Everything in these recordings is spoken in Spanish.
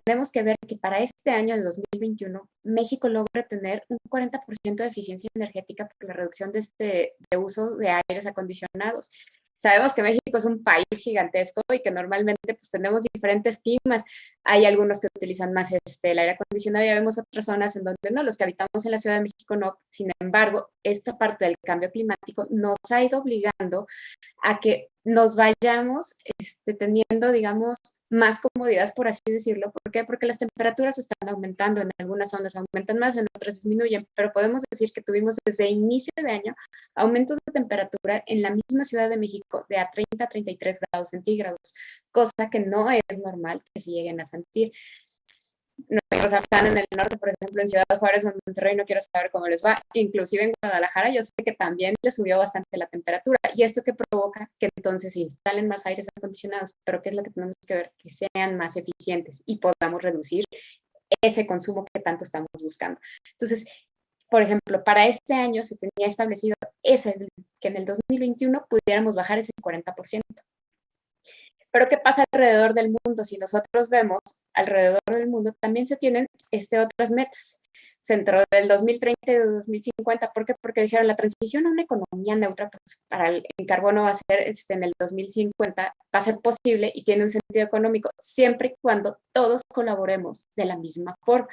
tenemos que ver que para este año de 2021, México logra tener un 40% de eficiencia energética por la reducción de uso de aires acondicionados. Sabemos que México es un país gigantesco y que normalmente pues tenemos diferentes climas. Hay algunos que utilizan más el aire acondicionado y vemos otras zonas en donde no, los que habitamos en la Ciudad de México no. Sin embargo, esta parte del cambio climático nos ha ido obligando a que nos vayamos teniendo, digamos, más comodidades, por así decirlo. ¿Por qué? Porque las temperaturas están aumentando, en algunas zonas aumentan más, en otras disminuyen, pero podemos decir que tuvimos desde inicio de año aumentos de temperatura en la misma Ciudad de México de a 30 a 33 grados centígrados, cosa que no es normal que se lleguen a sentir. O sea, están en el norte, por ejemplo, en Ciudad Juárez o en Monterrey, no quiero saber cómo les va. Inclusive en Guadalajara, yo sé que también les subió bastante la temperatura. ¿Y esto que provoca? Que entonces se instalen más aires acondicionados. Pero ¿qué es lo que tenemos que ver? Que sean más eficientes y podamos reducir ese consumo que tanto estamos buscando. Entonces, por ejemplo, para este año se tenía establecido que en el 2021 pudiéramos bajar ese 40%. Pero ¿qué pasa alrededor del mundo? Si nosotros vemos alrededor del mundo, también se tienen otras metas dentro del 2030 y del 2050. ¿Por qué? Porque dijeron la transición a una economía neutra para el carbono va a ser en el 2050, va a ser posible y tiene un sentido económico siempre y cuando todos colaboremos de la misma forma.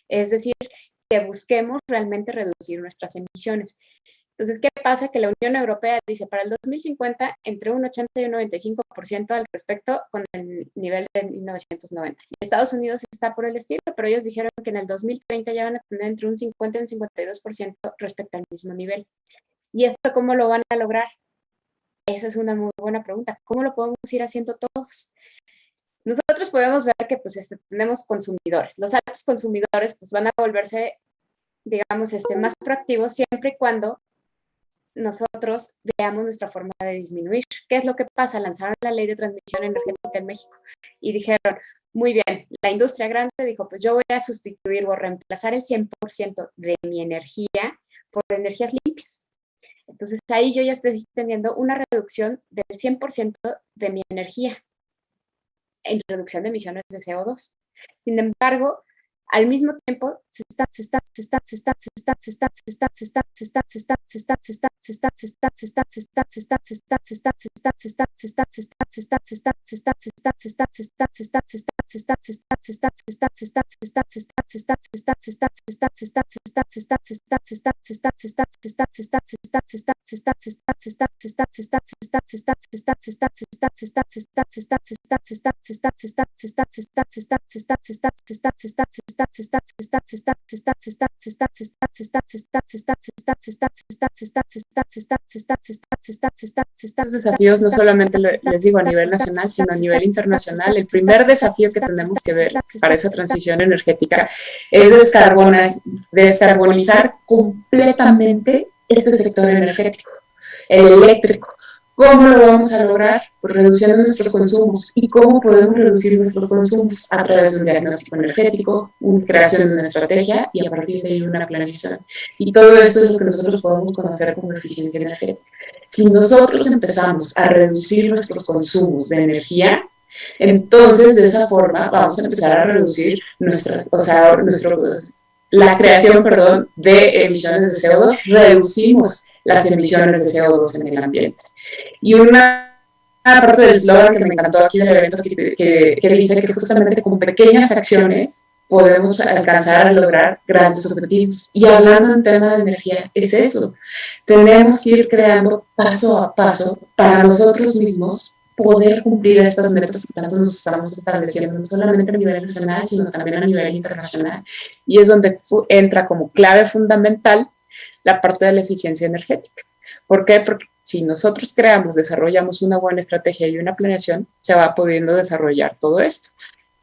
Es decir, que busquemos realmente reducir nuestras emisiones. Entonces, ¿qué pasa? Que la Unión Europea dice para el 2050 entre un 80 y un 95% al respecto con el nivel de 1990. Y Estados Unidos está por el estilo, pero ellos dijeron que en el 2030 ya van a tener entre un 50 y un 52% respecto al mismo nivel. ¿Y esto cómo lo van a lograr? Esa es una muy buena pregunta. ¿Cómo lo podemos ir haciendo todos? Nosotros podemos ver que pues, tenemos consumidores. Los altos consumidores pues, van a volverse, digamos, más proactivos siempre y cuando nosotros veamos nuestra forma de disminuir. ¿Qué es lo que pasa? Lanzaron la ley de transmisión energética en México y dijeron, muy bien, la industria grande dijo, pues yo voy a sustituir o reemplazar el 100% de mi energía por energías limpias. Entonces ahí yo ya estoy teniendo una reducción del 100% de mi energía en reducción de emisiones de CO2. Sin embargo, al mismo tiempo se está desafíos no solamente les digo a nivel nacional, sino a nivel internacional. El primer desafío que tenemos que ver para esa transición energética es descarbonizar completamente este sector energético, el eléctrico. ¿Cómo lo vamos a lograr? Pues reduciendo nuestros consumos. ¿Y cómo podemos reducir nuestros consumos? A través de un diagnóstico energético, una creación de una estrategia y a partir de ahí una planificación. Y todo esto es lo que nosotros podemos conocer como eficiencia energética. Si nosotros empezamos a reducir nuestros consumos de energía, entonces de esa forma vamos a empezar a reducir la creación, de emisiones de CO2, reducimos las emisiones de CO2 en el ambiente. Y una parte del eslogan que me encantó aquí del evento que dice que justamente con pequeñas acciones podemos alcanzar a lograr grandes objetivos. Y hablando en tema de energía, es eso. Tenemos que ir creando paso a paso para nosotros mismos poder cumplir estas metas que tanto nos estamos estableciendo, no solamente a nivel nacional, sino también a nivel internacional. Y es donde entra como clave fundamental la parte de la eficiencia energética. ¿Por qué? Porque si nosotros desarrollamos una buena estrategia y una planeación, se va pudiendo desarrollar todo esto.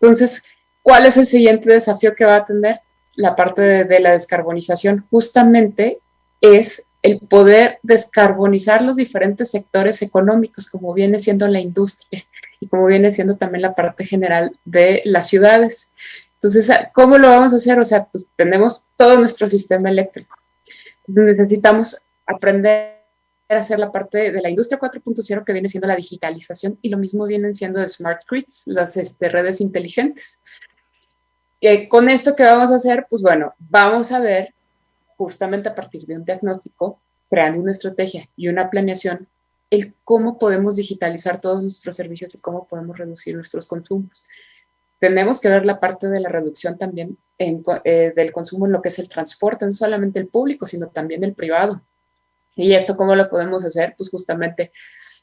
Entonces, ¿cuál es el siguiente desafío que va a tener? La parte de la descarbonización justamente es el poder descarbonizar los diferentes sectores económicos, como viene siendo la industria y como viene siendo también la parte general de las ciudades. Entonces, ¿cómo lo vamos a hacer? O sea, pues tenemos todo nuestro sistema eléctrico. Entonces, necesitamos aprender a hacer la parte de la industria 4.0 que viene siendo la digitalización y lo mismo vienen siendo de smart grids, las redes inteligentes. Que con esto que vamos a hacer, pues bueno, vamos a ver justamente a partir de un diagnóstico, creando una estrategia y una planeación, el cómo podemos digitalizar todos nuestros servicios y cómo podemos reducir nuestros consumos. Tenemos que ver la parte de la reducción también del consumo en lo que es el transporte, no solamente el público, sino también el privado. ¿Y esto cómo lo podemos hacer? Pues justamente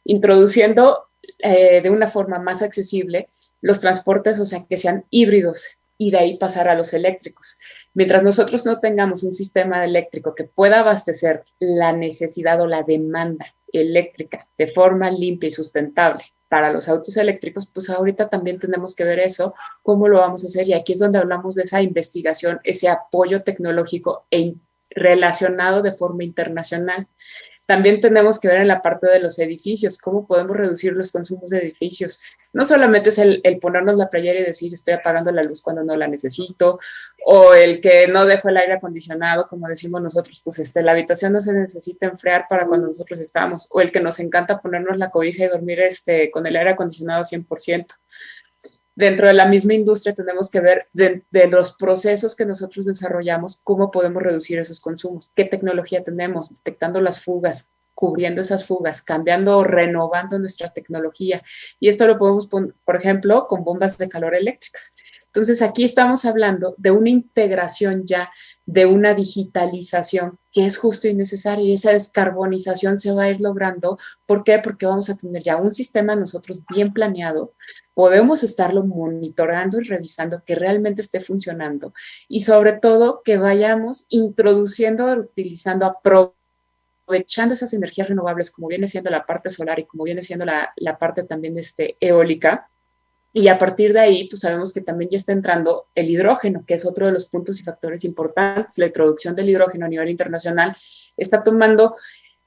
introduciendo de una forma más accesible los transportes, o sea, que sean híbridos y de ahí pasar a los eléctricos. Mientras nosotros no tengamos un sistema eléctrico que pueda abastecer la necesidad o la demanda eléctrica de forma limpia y sustentable para los autos eléctricos, pues ahorita también tenemos que ver eso, cómo lo vamos a hacer. Y aquí es donde hablamos de esa investigación, ese apoyo tecnológico relacionado de forma internacional. También tenemos que ver en la parte de los edificios, cómo podemos reducir los consumos de edificios. No solamente es el ponernos la playera y decir estoy apagando la luz cuando no la necesito, o el que no dejo el aire acondicionado, como decimos nosotros, pues la habitación no se necesita enfriar para cuando nosotros estamos, o el que nos encanta ponernos la cobija y dormir con el aire acondicionado 100%. Dentro de la misma industria tenemos que ver de los procesos que nosotros desarrollamos, cómo podemos reducir esos consumos, qué tecnología tenemos, detectando las fugas, cubriendo esas fugas, cambiando o renovando nuestra tecnología. Y esto lo podemos poner, por ejemplo, con bombas de calor eléctricas. Entonces, aquí estamos hablando de una integración ya, de una digitalización que es justo y necesaria, y esa descarbonización se va a ir logrando. ¿Por qué? Porque vamos a tener ya un sistema nosotros bien planeado, podemos estarlo monitorando y revisando que realmente esté funcionando y sobre todo que vayamos introduciendo, utilizando, aprovechando esas energías renovables como viene siendo la parte solar y como viene siendo la parte también eólica. Y a partir de ahí, pues sabemos que también ya está entrando el hidrógeno, que es otro de los puntos y factores importantes. La introducción del hidrógeno a nivel internacional está tomando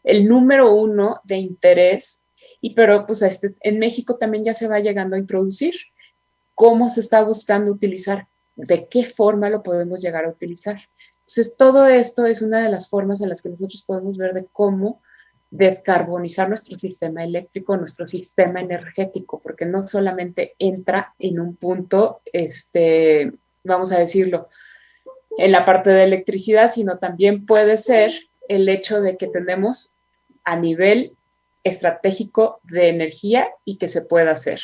el número uno de interés, pero pues en México también ya se va llegando a introducir. ¿Cómo se está buscando utilizar? ¿De qué forma lo podemos llegar a utilizar? Entonces, todo esto es una de las formas en las que nosotros podemos ver de cómo descarbonizar nuestro sistema eléctrico, nuestro sistema energético, porque no solamente entra en un punto, vamos a decirlo, en la parte de electricidad, sino también puede ser el hecho de que tenemos a nivel estratégico de energía y que se pueda hacer.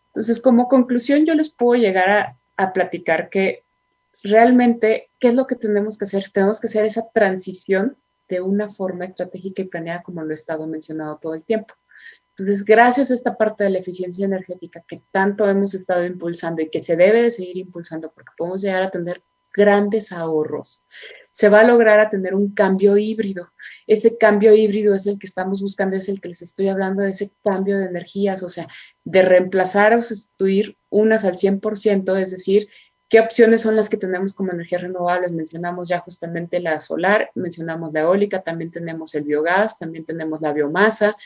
Entonces, como conclusión, yo les puedo llegar a platicar que realmente, ¿qué es lo que tenemos que hacer? Tenemos que hacer esa transición de una forma estratégica y planeada, como lo he estado mencionando todo el tiempo. Entonces, gracias a esta parte de la eficiencia energética que tanto hemos estado impulsando y que se debe de seguir impulsando porque podemos llegar a tener grandes ahorros, se va a lograr a tener un cambio híbrido. Ese cambio híbrido es el que estamos buscando, es el que les estoy hablando de ese cambio de energías, o sea, de reemplazar o sustituir unas al 100%, es decir, ¿qué opciones son las que tenemos como energías renovables? Mencionamos ya justamente la solar, mencionamos la eólica, también tenemos el biogás, también tenemos la biomasa,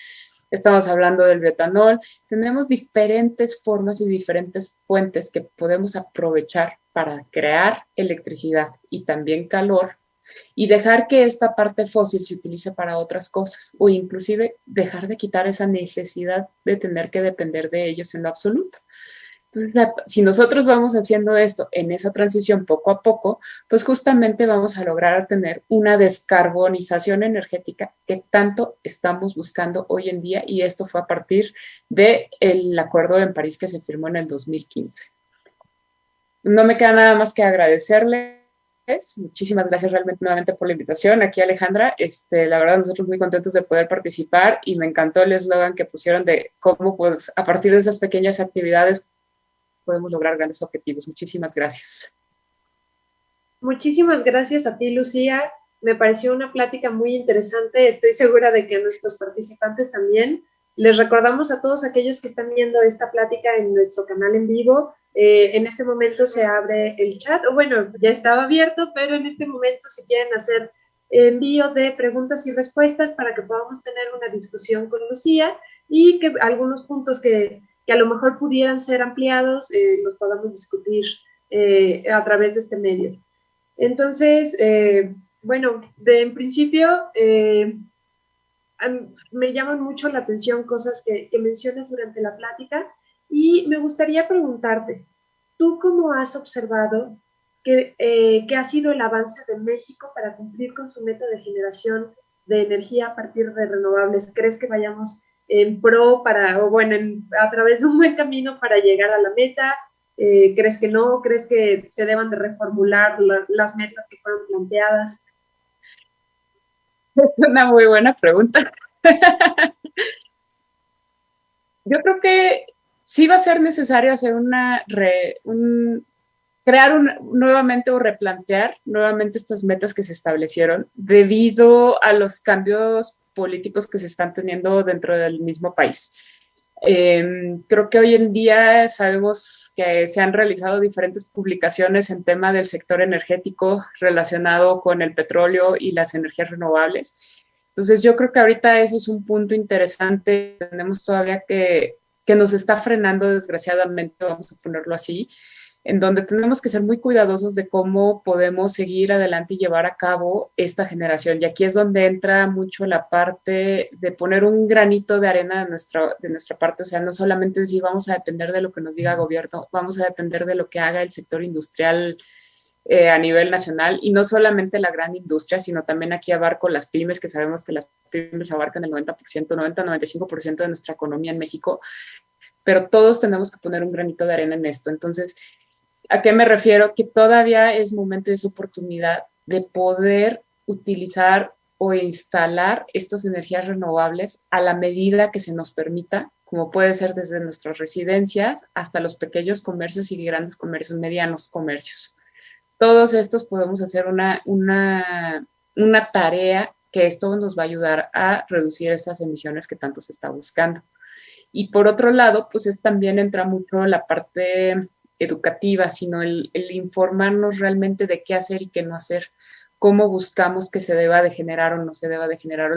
estamos hablando del bioetanol. Tenemos diferentes formas y diferentes fuentes que podemos aprovechar para crear electricidad y también calor y dejar que esta parte fósil se utilice para otras cosas o inclusive dejar de quitar esa necesidad de tener que depender de ellos en lo absoluto. Entonces, si nosotros vamos haciendo esto en esa transición poco a poco, pues justamente vamos a lograr tener una descarbonización energética que tanto estamos buscando hoy en día, y esto fue a partir del acuerdo en París que se firmó en el 2015. No me queda nada más que agradecerles. Muchísimas gracias realmente nuevamente por la invitación. Aquí Alejandra, la verdad nosotros muy contentos de poder participar y me encantó el eslogan que pusieron de cómo pues a partir de esas pequeñas actividades podemos lograr grandes objetivos. Muchísimas gracias. Muchísimas gracias a ti, Lucía. Me pareció una plática muy interesante. Estoy segura de que a nuestros participantes también. Les recordamos a todos aquellos que están viendo esta plática en nuestro canal en vivo. En este momento se abre el chat, o bueno, ya estaba abierto, pero en este momento si quieren hacer envío de preguntas y respuestas para que podamos tener una discusión con Lucía y que algunos puntos que a lo mejor pudieran ser ampliados los podamos discutir a través de este medio. Entonces, bueno, en principio me llaman mucho la atención cosas que mencionas durante la plática y me gustaría preguntarte, ¿tú cómo has observado ¿qué ha sido el avance de México para cumplir con su meta de generación de energía a partir de renovables? ¿Crees que vayamos en pro o bueno, a través de un buen camino para llegar a la meta? ¿Crees que no? ¿Crees que se deban de reformular las metas que fueron planteadas? Es una muy buena pregunta. Yo creo que sí va a ser necesario hacer nuevamente o replantear nuevamente estas metas que se establecieron debido a los cambios políticos que se están teniendo dentro del mismo país. Creo que hoy en día sabemos que se han realizado diferentes publicaciones en tema del sector energético relacionado con el petróleo y las energías renovables. Entonces yo creo que ahorita ese es un punto interesante. Tenemos todavía que nos está frenando desgraciadamente, vamos a ponerlo así, en donde tenemos que ser muy cuidadosos de cómo podemos seguir adelante y llevar a cabo esta generación. Y aquí es donde entra mucho la parte de poner un granito de arena de nuestra parte, o sea, no solamente decir vamos a depender de lo que nos diga el gobierno, vamos a depender de lo que haga el sector industrial a nivel nacional, y no solamente la gran industria, sino también aquí abarco las pymes, que sabemos que las pymes abarcan el 90%, 90-95% de nuestra economía en México, pero todos tenemos que poner un granito de arena en esto. Entonces, ¿a qué me refiero? Que todavía es momento y es oportunidad de poder utilizar o instalar estas energías renovables a la medida que se nos permita, como puede ser desde nuestras residencias hasta los pequeños comercios y grandes comercios, medianos comercios. Todos estos podemos hacer una tarea que esto nos va a ayudar a reducir estas emisiones que tanto se está buscando. Y por otro lado, pues también entra mucho la parte educativa, sino el informarnos realmente de qué hacer y qué no hacer, cómo buscamos que se deba de generar o no se deba de generar,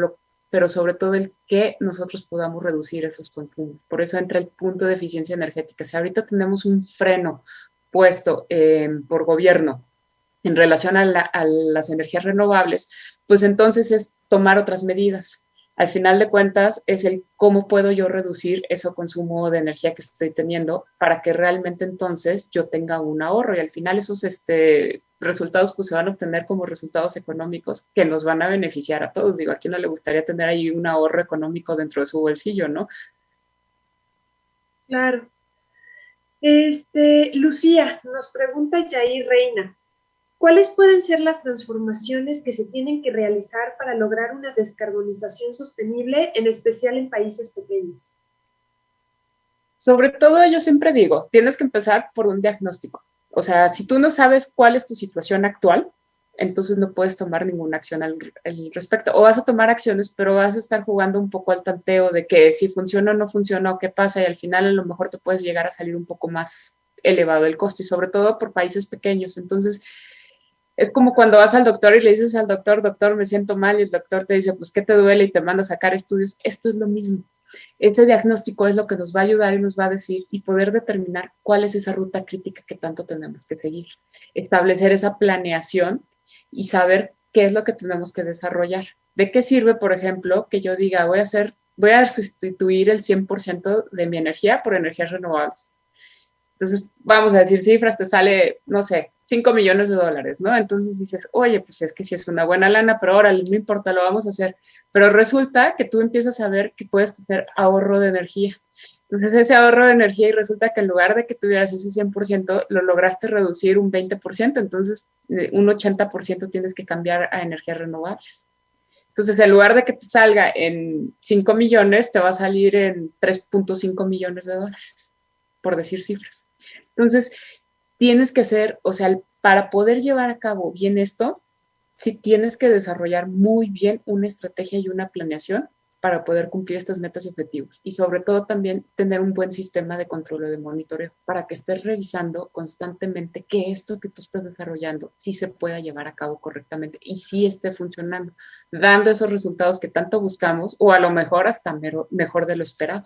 pero sobre todo el que nosotros podamos reducir esos consumos. Por eso entra el punto de eficiencia energética. Si ahorita tenemos un freno puesto por gobierno en relación a las energías renovables, pues entonces es tomar otras medidas. Al final de cuentas es el cómo puedo yo reducir ese consumo de energía que estoy teniendo para que realmente entonces yo tenga un ahorro, y al final esos resultados pues se van a obtener como resultados económicos que nos van a beneficiar a todos. Digo, ¿a quién no le gustaría tener ahí un ahorro económico dentro de su bolsillo, no? Claro. Lucía, nos pregunta Jair Reina, ¿cuáles pueden ser las transformaciones que se tienen que realizar para lograr una descarbonización sostenible, en especial en países pequeños? Sobre todo yo siempre digo, tienes que empezar por un diagnóstico. O sea, si tú no sabes cuál es tu situación actual, entonces no puedes tomar ninguna acción al respecto. O vas a tomar acciones, pero vas a estar jugando un poco al tanteo de que si funciona o no funciona o qué pasa, y al final a lo mejor te puedes llegar a salir un poco más elevado el costo, y sobre todo por países pequeños. Entonces, es como cuando vas al doctor y le dices al doctor, doctor, me siento mal, y el doctor te dice, pues, ¿qué te duele? Y te manda a sacar estudios. Esto es lo mismo. Este diagnóstico es lo que nos va a ayudar y nos va a decir y poder determinar cuál es esa ruta crítica que tanto tenemos que seguir. Establecer esa planeación y saber qué es lo que tenemos que desarrollar. ¿De qué sirve, por ejemplo, que yo diga, voy a sustituir el 100% de mi energía por energías renovables? Entonces, vamos a decir cifras, te sale, no sé, $5 millones, ¿no? Entonces dices, oye, pues es que sí es una buena lana, pero ahora no importa, lo vamos a hacer. Pero resulta que tú empiezas a ver que puedes tener ahorro de energía. Entonces, ese ahorro de energía, y resulta que en lugar de que tuvieras ese 100%, lo lograste reducir un 20%, entonces un 80% tienes que cambiar a energías renovables. Entonces, en lugar de que te salga en 5 millones, te va a salir en $3.5 millones, por decir cifras. Entonces, tienes que hacer, o sea, para poder llevar a cabo bien esto, sí tienes que desarrollar muy bien una estrategia y una planeación para poder cumplir estas metas y objetivos. Y sobre todo también tener un buen sistema de control o de monitoreo para que estés revisando constantemente que esto que tú estás desarrollando sí se pueda llevar a cabo correctamente y sí esté funcionando, dando esos resultados que tanto buscamos, o a lo mejor hasta mejor de lo esperado.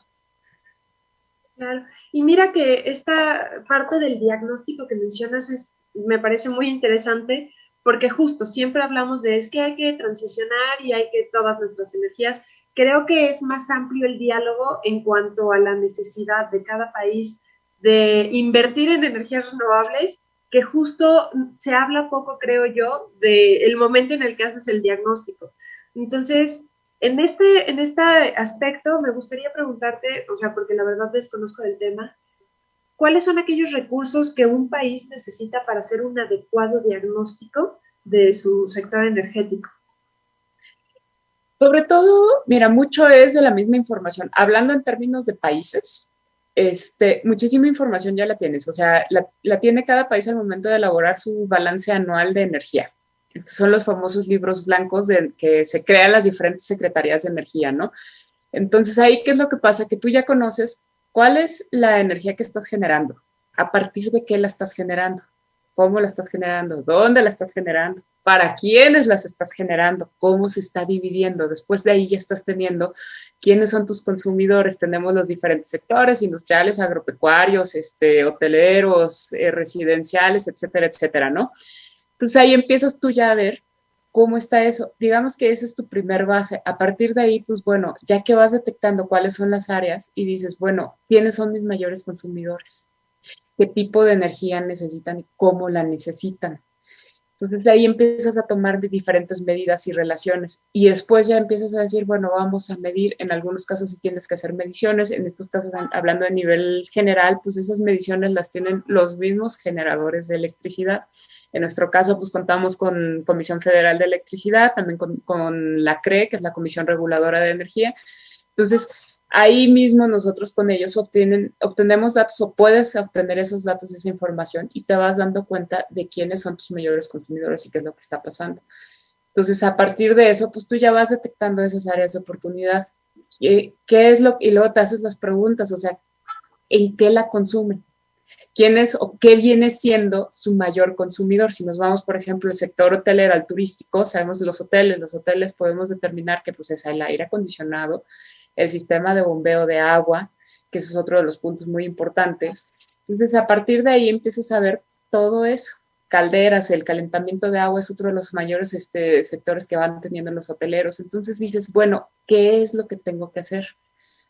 Claro. Y mira que esta parte del diagnóstico que mencionas me parece muy interesante, porque justo siempre hablamos de es que hay que transicionar y hay que todas nuestras energías. Creo que es más amplio el diálogo en cuanto a la necesidad de cada país de invertir en energías renovables que justo se habla poco, creo yo, del momento en el que haces el diagnóstico. Entonces, en este aspecto me gustaría preguntarte, o sea, porque la verdad desconozco del tema, ¿cuáles son aquellos recursos que un país necesita para hacer un adecuado diagnóstico de su sector energético? Sobre todo, mira, mucho es de la misma información. Hablando en términos de países, muchísima información ya la tienes. O sea, la tiene cada país al momento de elaborar su balance anual de energía. Entonces, son los famosos libros blancos de que se crean las diferentes secretarías de energía, ¿no? Entonces, ahí, ¿qué es lo que pasa? Que tú ya conoces cuál es la energía que estás generando, a partir de qué la estás generando, cómo la estás generando, dónde la estás generando, para quiénes las estás generando, cómo se está dividiendo. Después de ahí ya estás teniendo quiénes son tus consumidores. Tenemos los diferentes sectores, industriales, agropecuarios, hoteleros, residenciales, etcétera, etcétera, ¿no? Entonces ahí empiezas tú ya a ver cómo está eso. Digamos que esa es tu primer base. A partir de ahí, pues bueno, ya que vas detectando cuáles son las áreas y dices, bueno, ¿quiénes son mis mayores consumidores? ¿Qué tipo de energía necesitan y cómo la necesitan? Entonces de ahí empiezas a tomar diferentes medidas y relaciones y después ya empiezas a decir, bueno, vamos a medir, en algunos casos si tienes que hacer mediciones, en estos casos hablando de nivel general, pues esas mediciones las tienen los mismos generadores de electricidad. En nuestro caso, pues contamos con Comisión Federal de Electricidad, también con la CRE, que es la Comisión Reguladora de Energía. Entonces, ahí mismo nosotros con ellos obtenemos datos o puedes obtener esos datos, esa información y te vas dando cuenta de quiénes son tus mayores consumidores y qué es lo que está pasando. Entonces, a partir de eso, pues tú ya vas detectando esas áreas de oportunidad. ¿Qué es lo? Y luego te haces las preguntas, o sea, ¿en qué la consumen? ¿Quién es o qué viene siendo su mayor consumidor? Si nos vamos, por ejemplo, el sector hotelero al turístico, sabemos de los hoteles podemos determinar que pues es el aire acondicionado, el sistema de bombeo de agua, que ese es otro de los puntos muy importantes. Entonces, a partir de ahí empiezas a ver todo eso. Calderas, el calentamiento de agua es otro de los mayores sectores que van teniendo los hoteleros. Entonces dices, bueno, ¿qué es lo que tengo que hacer?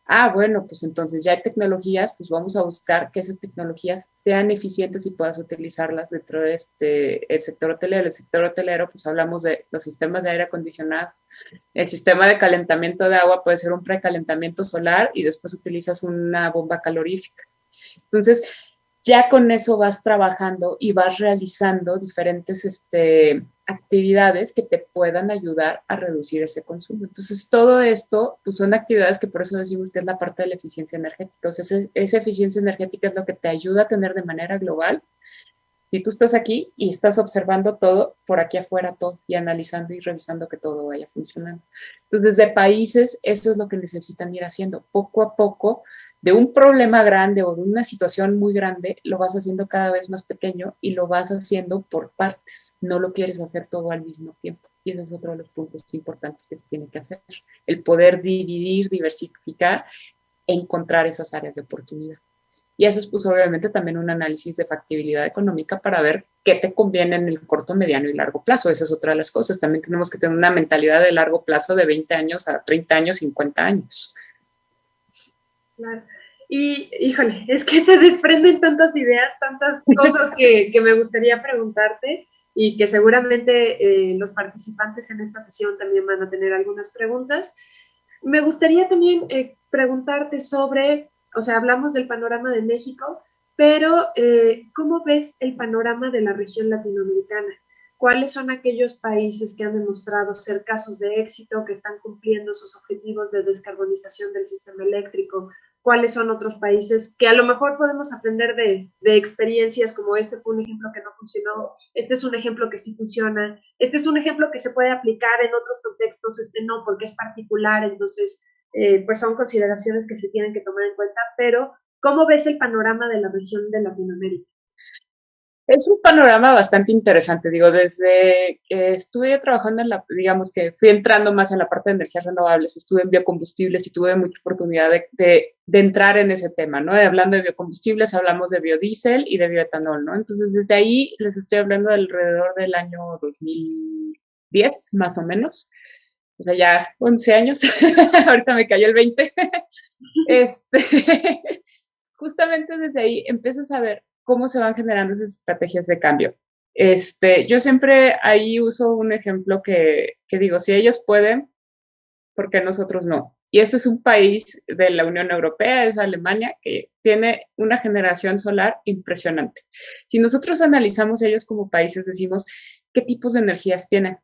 Ah, bueno, pues entonces ya hay tecnologías, pues vamos a buscar que esas tecnologías sean eficientes y puedas utilizarlas dentro de el sector hotelero. El sector hotelero, pues hablamos de los sistemas de aire acondicionado. El sistema de calentamiento de agua puede ser un precalentamiento solar y después utilizas una bomba calorífica. Entonces, ya con eso vas trabajando y vas realizando diferentes actividades que te puedan ayudar a reducir ese consumo. Entonces, todo esto pues, son actividades que por eso decimos que es la parte de la eficiencia energética. O sea, esa eficiencia energética es lo que te ayuda a tener de manera global. Si tú estás aquí y estás observando todo, por aquí afuera todo, y analizando y revisando que todo vaya funcionando. Entonces, desde países, eso es lo que necesitan ir haciendo. Poco a poco, de un problema grande o de una situación muy grande, lo vas haciendo cada vez más pequeño y lo vas haciendo por partes. No lo quieres hacer todo al mismo tiempo. Y ese es otro de los puntos importantes que se tiene que hacer. El poder dividir, diversificar, encontrar esas áreas de oportunidad. Y eso es pues obviamente también un análisis de factibilidad económica para ver qué te conviene en el corto, mediano y largo plazo. Esa es otra de las cosas. También tenemos que tener una mentalidad de largo plazo de 20 años a 30 años, 50 años. Claro. Y, híjole, es que se desprenden tantas ideas, tantas cosas que me gustaría preguntarte y que seguramente los participantes en esta sesión también van a tener algunas preguntas. Me gustaría también preguntarte sobre, o sea, hablamos del panorama de México, pero ¿cómo ves el panorama de la región latinoamericana? ¿Cuáles son aquellos países que han demostrado ser casos de éxito, que están cumpliendo sus objetivos de descarbonización del sistema eléctrico? ¿Cuáles son otros países que a lo mejor podemos aprender de experiencias como este fue un ejemplo que no funcionó, este es un ejemplo que sí funciona, este es un ejemplo que se puede aplicar en otros contextos, este no, porque es particular, entonces pues son consideraciones que se tienen que tomar en cuenta, pero ¿cómo ves el panorama de la región de Latinoamérica? Es un panorama bastante interesante, digo, desde que estuve trabajando digamos que fui entrando más en la parte de energías renovables, estuve en biocombustibles y tuve mucha oportunidad de entrar en ese tema, ¿no? Hablando de biocombustibles, hablamos de biodiesel y de bioetanol, ¿no? Entonces, desde ahí les estoy hablando de alrededor del año 2010, más o menos, o sea, ya 11 años, ahorita me cayó el 20, justamente desde ahí empiezas a ver cómo se van generando esas estrategias de cambio. Yo siempre ahí uso un ejemplo que digo, si ellos pueden, ¿por qué nosotros no? Y este es un país de la Unión Europea, es Alemania, que tiene una generación solar impresionante. Si nosotros analizamos ellos como países, decimos, ¿qué tipos de energías tienen?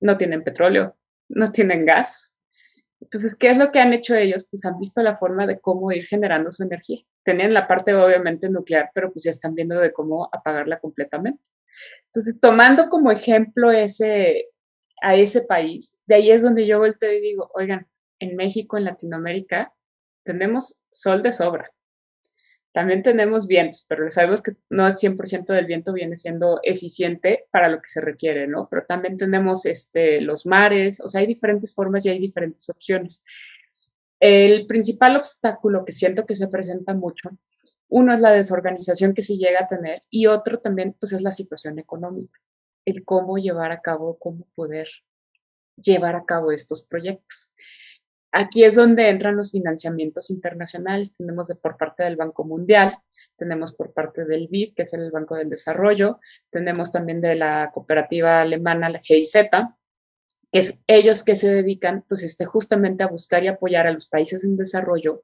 No tienen petróleo, no tienen gas. Entonces, ¿qué es lo que han hecho ellos? Pues han visto la forma de cómo ir generando su energía. Tenían la parte obviamente nuclear, pero pues ya están viendo de cómo apagarla completamente. Entonces, tomando como ejemplo a ese país, de ahí es donde yo volteo y digo, oigan, en México, en Latinoamérica, tenemos sol de sobra. También tenemos vientos, pero sabemos que no el 100% del viento viene siendo eficiente para lo que se requiere, ¿no? Pero también tenemos los mares, o sea, hay diferentes formas y hay diferentes opciones. El principal obstáculo que siento que se presenta mucho, uno es la desorganización que se llega a tener y otro también, pues, es la situación económica, el cómo llevar a cabo, cómo poder llevar a cabo estos proyectos. Aquí es donde entran los financiamientos internacionales. Tenemos por parte del Banco Mundial, tenemos por parte del BID, que es el Banco del Desarrollo, tenemos también de la cooperativa alemana, la GIZ, que es ellos que se dedican pues justamente a buscar y apoyar a los países en desarrollo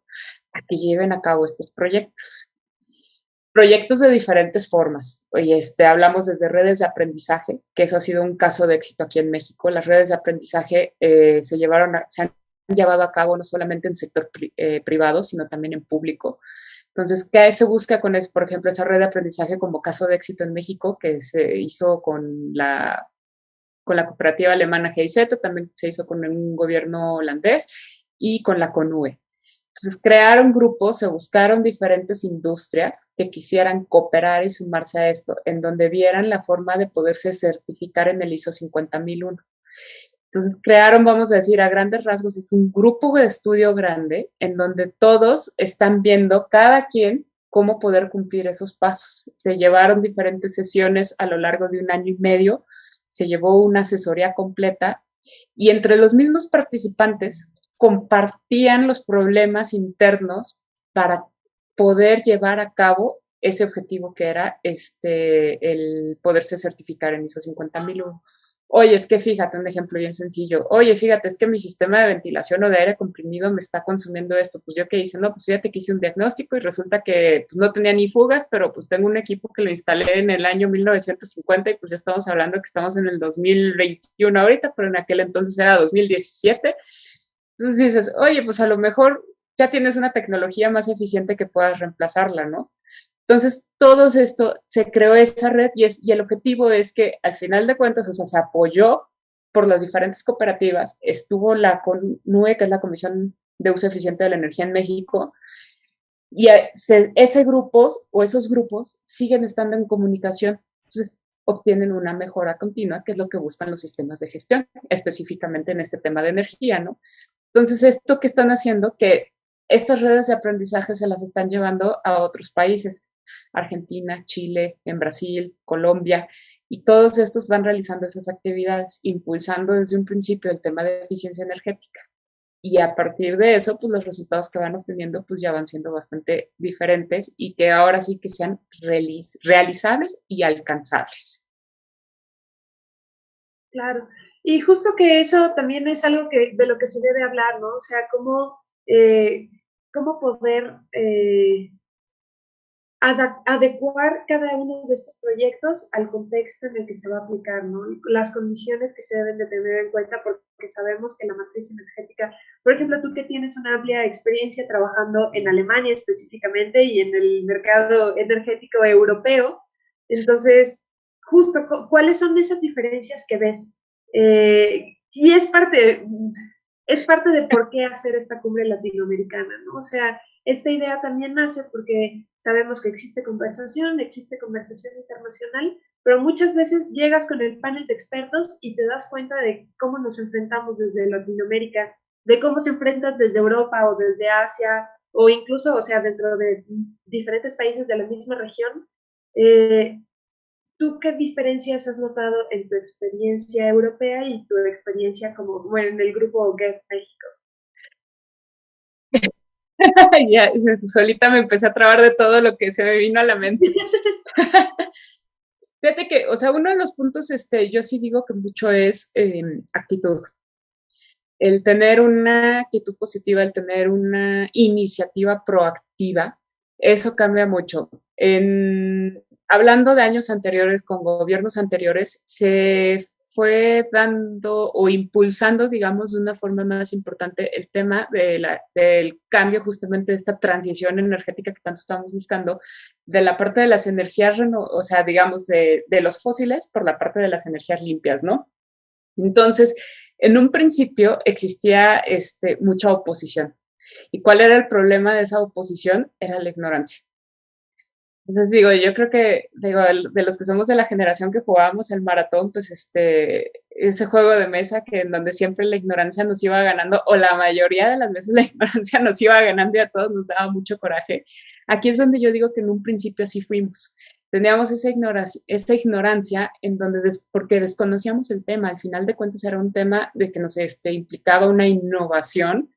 a que lleven a cabo estos proyectos. Proyectos de diferentes formas. Oye, hablamos desde redes de aprendizaje, que eso ha sido un caso de éxito aquí en México. Las redes de aprendizaje se han llevado a cabo no solamente en sector privado, sino también en público. Entonces, ¿qué se busca con, por ejemplo, esta red de aprendizaje como caso de éxito en México, que se hizo con la cooperativa alemana GIZ, también se hizo con un gobierno holandés y con la CONUE? Entonces, crearon grupos, se buscaron diferentes industrias que quisieran cooperar y sumarse a esto, en donde vieran la forma de poderse certificar en el ISO 50001. Entonces, crearon, vamos a decir, a grandes rasgos, un grupo de estudio grande en donde todos están viendo cada quien cómo poder cumplir esos pasos. Se llevaron diferentes sesiones a lo largo de 1 año y medio, se llevó una asesoría completa y entre los mismos participantes compartían los problemas internos para poder llevar a cabo ese objetivo que era el poderse certificar en ISO 50001. Oye, es que fíjate, un ejemplo bien sencillo. Oye, fíjate, es que mi sistema de ventilación o de aire comprimido me está consumiendo esto. Pues yo qué hice, no, pues fíjate que hice un diagnóstico y resulta que pues, no tenía ni fugas, pero pues tengo un equipo que lo instalé en el año 1950 y pues ya estamos hablando que estamos en el 2021 ahorita, pero en aquel entonces era 2017. Entonces dices, oye, pues a lo mejor ya tienes una tecnología más eficiente que puedas reemplazarla, ¿no? Entonces, todo esto, se creó esa red y el objetivo es que al final de cuentas, o sea, se apoyó por las diferentes cooperativas, estuvo la CONUE, que es la Comisión de Uso Eficiente de la Energía en México, y ese grupo o esos grupos siguen estando en comunicación, entonces obtienen una mejora continua, que es lo que buscan los sistemas de gestión, específicamente en este tema de energía, ¿no? Entonces, esto que están haciendo, que estas redes de aprendizaje se las están llevando a otros países, Argentina, Chile, en Brasil, Colombia, y todos estos van realizando esas actividades, impulsando desde un principio el tema de eficiencia energética. Y a partir de eso, pues los resultados que van obteniendo, pues ya van siendo bastante diferentes y que ahora sí que sean realizables y alcanzables. Claro. Y justo que eso también es algo de lo que se debe hablar, ¿no? O sea, cómo poder adecuar cada uno de estos proyectos al contexto en el que se va a aplicar, ¿no? Las condiciones que se deben de tener en cuenta, porque sabemos que la matriz energética, por ejemplo, tú que tienes una amplia experiencia trabajando en Alemania específicamente y en el mercado energético europeo, entonces, justo, ¿cuáles son esas diferencias que ves? Y es parte de por qué hacer esta cumbre latinoamericana, ¿no? O sea, esta idea también nace porque sabemos que existe conversación internacional, pero muchas veces llegas con el panel de expertos y te das cuenta de cómo nos enfrentamos desde Latinoamérica, de cómo se enfrentan desde Europa o desde Asia, o incluso, o sea, dentro de diferentes países de la misma región. ¿Tú qué diferencias has notado en tu experiencia europea y tu experiencia como, bueno, en el grupo GEF México? Ya, solita me empecé a trabar de todo lo que se me vino a la mente. Fíjate que, o sea, uno de los puntos, yo sí digo que mucho es actitud. El tener una actitud positiva, el tener una iniciativa proactiva, eso cambia mucho. Hablando de años anteriores, con gobiernos anteriores, se fue dando o impulsando, digamos, de una forma más importante el tema del cambio, justamente de esta transición energética que tanto estamos buscando, de la parte de las energías, o sea, digamos, de los fósiles por la parte de las energías limpias, ¿no? Entonces, en un principio existía mucha oposición. ¿Y cuál era el problema de esa oposición? Era la ignorancia. Entonces digo, yo creo que digo, de los que somos de la generación que jugábamos el maratón, pues ese juego de mesa que en donde siempre la ignorancia nos iba ganando, o la mayoría de las veces la ignorancia nos iba ganando y a todos nos daba mucho coraje. Aquí es donde yo digo que en un principio así fuimos. Teníamos esa ignorancia en donde porque desconocíamos el tema. Al final de cuentas era un tema de que nos implicaba una innovación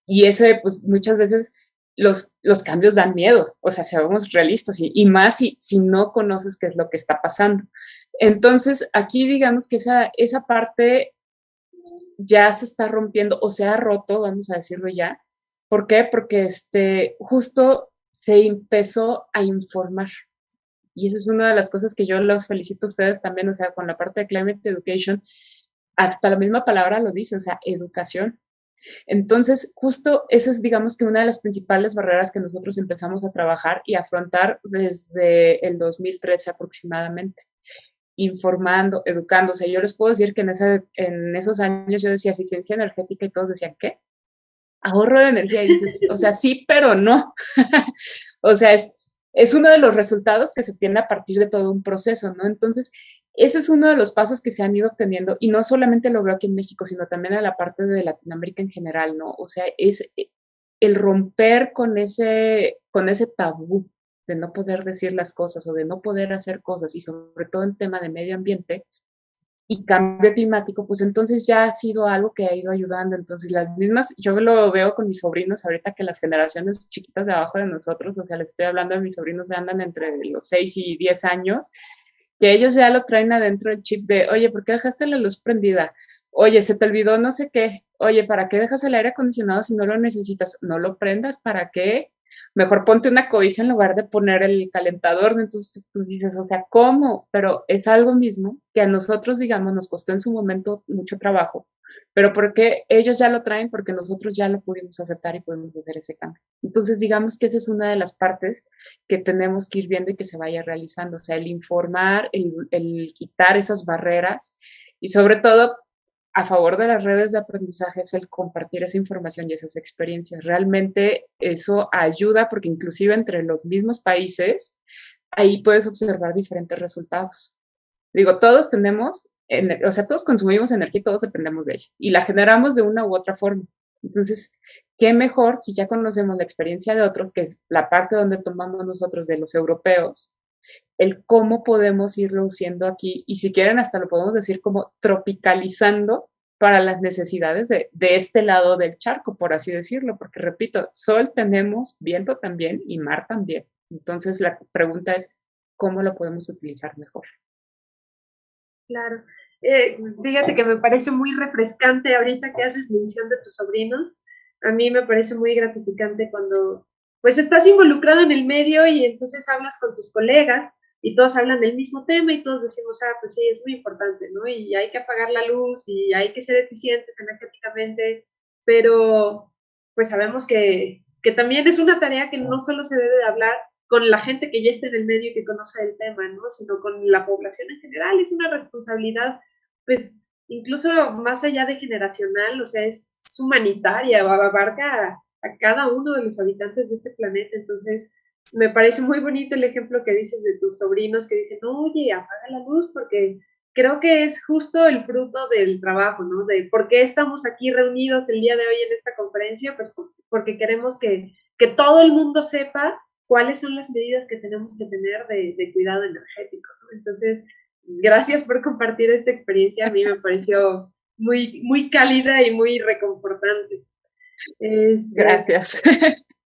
y ese, pues muchas veces los cambios dan miedo, o sea, seamos realistas y más si no conoces qué es lo que está pasando. Entonces, aquí digamos que esa parte ya se está rompiendo o se ha roto, vamos a decirlo ya. ¿Por qué? Porque justo se empezó a informar. Y esa es una de las cosas que yo los felicito a ustedes también, o sea, con la parte de Climate Education, hasta la misma palabra lo dice, o sea, educación. Entonces, justo esa es, digamos que una de las principales barreras que nosotros empezamos a trabajar y afrontar desde el 2013 aproximadamente, informando, educando. O sea, yo les puedo decir que en esos años yo decía eficiencia energética y todos decían, ¿qué? Ahorro de energía. Y dices, o sea, sí, pero no. O sea, es uno de los resultados que se obtiene a partir de todo un proceso, ¿no? Entonces, ese es uno de los pasos que se han ido obteniendo y no solamente lo veo aquí en México, sino también en la parte de Latinoamérica en general, ¿no? O sea, es el romper con ese tabú de no poder decir las cosas o de no poder hacer cosas y sobre todo en tema de medio ambiente y cambio climático, pues entonces ya ha sido algo que ha ido ayudando. Entonces las mismas, yo lo veo con mis sobrinos ahorita que las generaciones chiquitas de abajo de nosotros, o sea, les estoy hablando de mis sobrinos que andan entre los 6 y 10 años, que ellos ya lo traen adentro el chip de, oye, ¿por qué dejaste la luz prendida? Oye, se te olvidó no sé qué. Oye, ¿para qué dejas el aire acondicionado si no lo necesitas? No lo prendas, ¿para qué? Mejor ponte una cobija en lugar de poner el calentador. Entonces tú dices, o sea, ¿cómo? Pero es algo mismo que a nosotros, digamos, nos costó en su momento mucho trabajo, pero porque ellos ya lo traen, porque nosotros ya lo pudimos aceptar y pudimos hacer ese cambio. Entonces, digamos que esa es una de las partes que tenemos que ir viendo y que se vaya realizando, o sea, el informar, el quitar esas barreras y sobre todo a favor de las redes de aprendizaje es el compartir esa información y esas experiencias. Realmente eso ayuda porque inclusive entre los mismos países, ahí puedes observar diferentes resultados. Digo, todos tenemos, o sea, todos consumimos energía y todos dependemos de ella y la generamos de una u otra forma. Entonces, ¿qué mejor si ya conocemos la experiencia de otros, que es la parte donde tomamos nosotros de los europeos, el cómo podemos irlo haciendo aquí y si quieren hasta lo podemos decir como tropicalizando para las necesidades de este lado del charco, por así decirlo, porque repito, sol tenemos, viento también y mar también. Entonces la pregunta es, ¿cómo lo podemos utilizar mejor? Claro. Fíjate que me parece muy refrescante ahorita que haces mención de tus sobrinos. A mí me parece muy gratificante cuando pues estás involucrado en el medio y entonces hablas con tus colegas y todos hablan del mismo tema y todos decimos, ah, pues sí, es muy importante, ¿no? Y hay que apagar la luz y hay que ser eficientes energéticamente, pero pues sabemos que también es una tarea que no solo se debe de hablar con la gente que ya está en el medio y que conoce el tema, ¿no? Sino con la población en general. Es una responsabilidad, pues, incluso más allá de generacional, o sea, es humanitaria, abarca a cada uno de los habitantes de este planeta. Entonces, me parece muy bonito el ejemplo que dices de tus sobrinos que dicen, oye, apaga la luz porque creo que es justo el fruto del trabajo, ¿no? De por qué estamos aquí reunidos el día de hoy en esta conferencia, pues porque queremos que todo el mundo sepa cuáles son las medidas que tenemos que tener de cuidado energético, ¿no? Entonces, gracias por compartir esta experiencia, a mí me pareció muy, muy cálida y muy reconfortante. Gracias.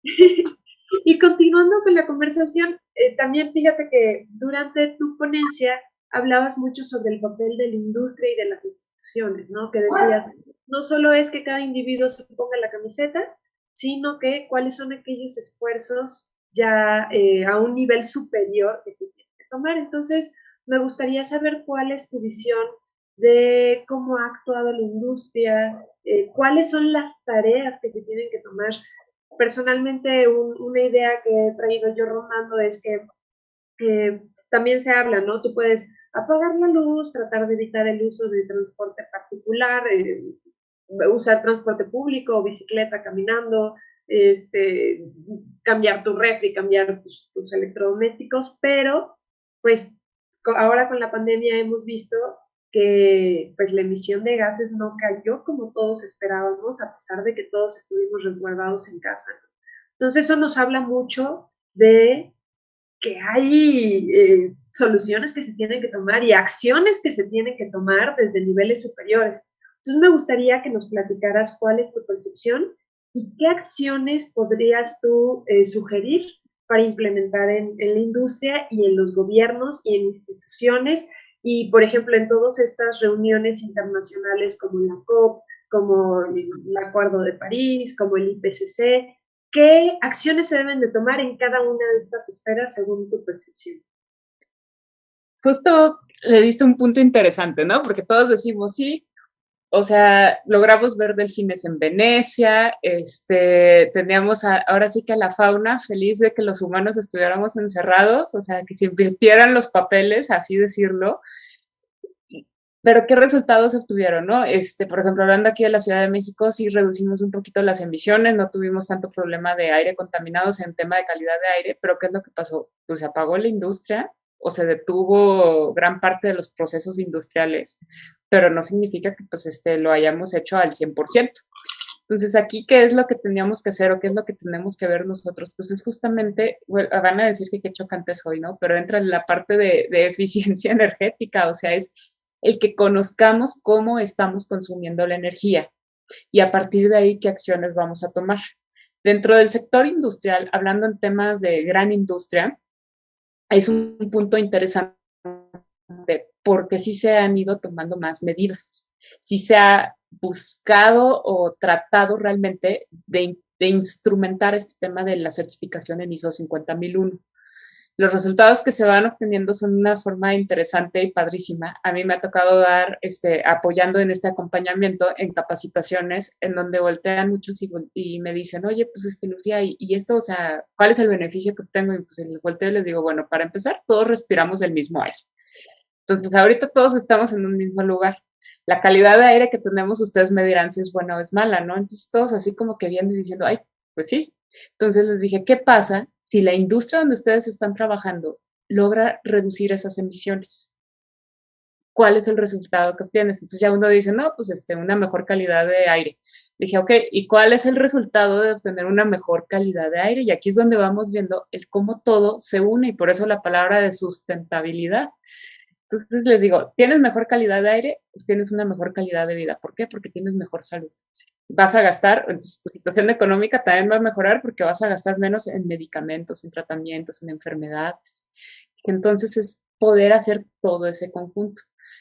Y continuando con la conversación, también fíjate que durante tu ponencia hablabas mucho sobre el papel de la industria y de las instituciones, ¿no? Que decías, no solo es que cada individuo se ponga la camiseta, sino que cuáles son aquellos esfuerzos ya a un nivel superior que se tienen que tomar. Entonces, me gustaría saber cuál es tu visión de cómo ha actuado la industria, cuáles son las tareas que se tienen que tomar. Personalmente, una idea que he traído yo rondando es que también se habla, ¿no? Tú puedes apagar la luz, tratar de evitar el uso de transporte particular, usar transporte público, bicicleta, caminando, este, cambiar tu refri, cambiar tus electrodomésticos, pero pues ahora con la pandemia hemos visto que pues la emisión de gases no cayó como todos esperábamos, a pesar de que todos estuvimos resguardados en casa. Entonces eso nos habla mucho de que hay soluciones que se tienen que tomar y acciones que se tienen que tomar desde niveles superiores. Entonces me gustaría que nos platicaras cuál es tu percepción y qué acciones podrías tú sugerir para implementar en la industria y en los gobiernos y en instituciones y, por ejemplo, en todas estas reuniones internacionales como la COP, como el Acuerdo de París, como el IPCC. ¿Qué acciones se deben de tomar en cada una de estas esferas según tu percepción? Justo le diste un punto interesante, ¿no? Porque todos decimos, sí, o sea, logramos ver delfines en Venecia, teníamos ahora sí que a la fauna feliz de que los humanos estuviéramos encerrados, o sea, que se invirtieran los papeles, así decirlo, pero ¿qué resultados obtuvieron, no? Por ejemplo, hablando aquí de la Ciudad de México, sí reducimos un poquito las emisiones, no tuvimos tanto problema de aire contaminados en tema de calidad de aire, pero ¿qué es lo que pasó? Pues se apagó la industria o se detuvo gran parte de los procesos industriales, pero no significa que pues lo hayamos hecho al 100%. Entonces, aquí, ¿qué es lo que teníamos que hacer o qué es lo que tenemos que ver nosotros? Pues es justamente, bueno, van a decir que qué chocante soy, ¿no? Pero entra en la parte de eficiencia energética, o sea, es el que conozcamos cómo estamos consumiendo la energía y a partir de ahí qué acciones vamos a tomar. Dentro del sector industrial, hablando en temas de gran industria, es un punto interesante porque sí se han ido tomando más medidas, sí se ha buscado o tratado realmente de instrumentar este tema de la certificación en ISO 50001. Los resultados que se van obteniendo son de una forma interesante y padrísima. A mí me ha tocado dar, apoyando en este acompañamiento en capacitaciones en donde voltean muchos y me dicen, oye, pues Lucía, y esto, o sea, ¿cuál es el beneficio que tengo? Y pues les volteo y les digo, bueno, para empezar, todos respiramos el mismo aire. Entonces, ahorita todos estamos en un mismo lugar. La calidad de aire que tenemos, ustedes me dirán si es buena o es mala, ¿no? Entonces, todos así como que viendo y diciendo, ay, pues sí. Entonces les dije, ¿qué pasa si la industria donde ustedes están trabajando logra reducir esas emisiones? ¿Cuál es el resultado que obtienes? Entonces ya uno dice, no, pues una mejor calidad de aire. Dije, ok, ¿y cuál es el resultado de obtener una mejor calidad de aire? Y aquí es donde vamos viendo el cómo todo se une y por eso la palabra de sustentabilidad. Entonces les digo, tienes mejor calidad de aire, tienes una mejor calidad de vida. ¿Por qué? Porque tienes mejor salud. Vas a gastar, entonces tu situación económica también va a mejorar porque vas a gastar menos en medicamentos, en tratamientos, en enfermedades. Entonces es poder hacer todo ese conjunto.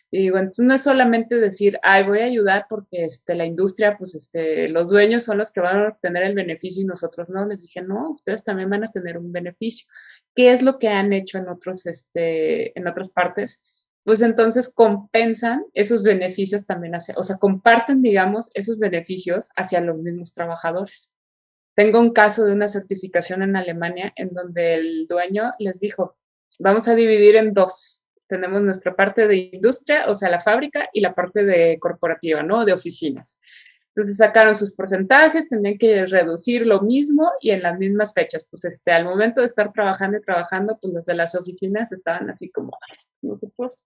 Y digo, entonces no es solamente decir, ay, voy a ayudar porque la industria, pues los dueños son los que van a obtener el beneficio y nosotros no. Les dije, no, ustedes también van a tener un beneficio. ¿Qué es lo que han hecho en en otras partes? Pues entonces compensan esos beneficios también hacia, o sea, comparten, digamos, esos beneficios hacia los mismos trabajadores. Tengo un caso de una certificación en Alemania en donde el dueño les dijo, vamos a dividir en dos. Tenemos nuestra parte de industria, o sea, la fábrica, y la parte de corporativa, ¿no? De oficinas. Entonces sacaron sus porcentajes, tenían que reducir lo mismo y en las mismas fechas. Pues al momento de estar trabajando y trabajando, pues los de las oficinas estaban así como, no sé, pues,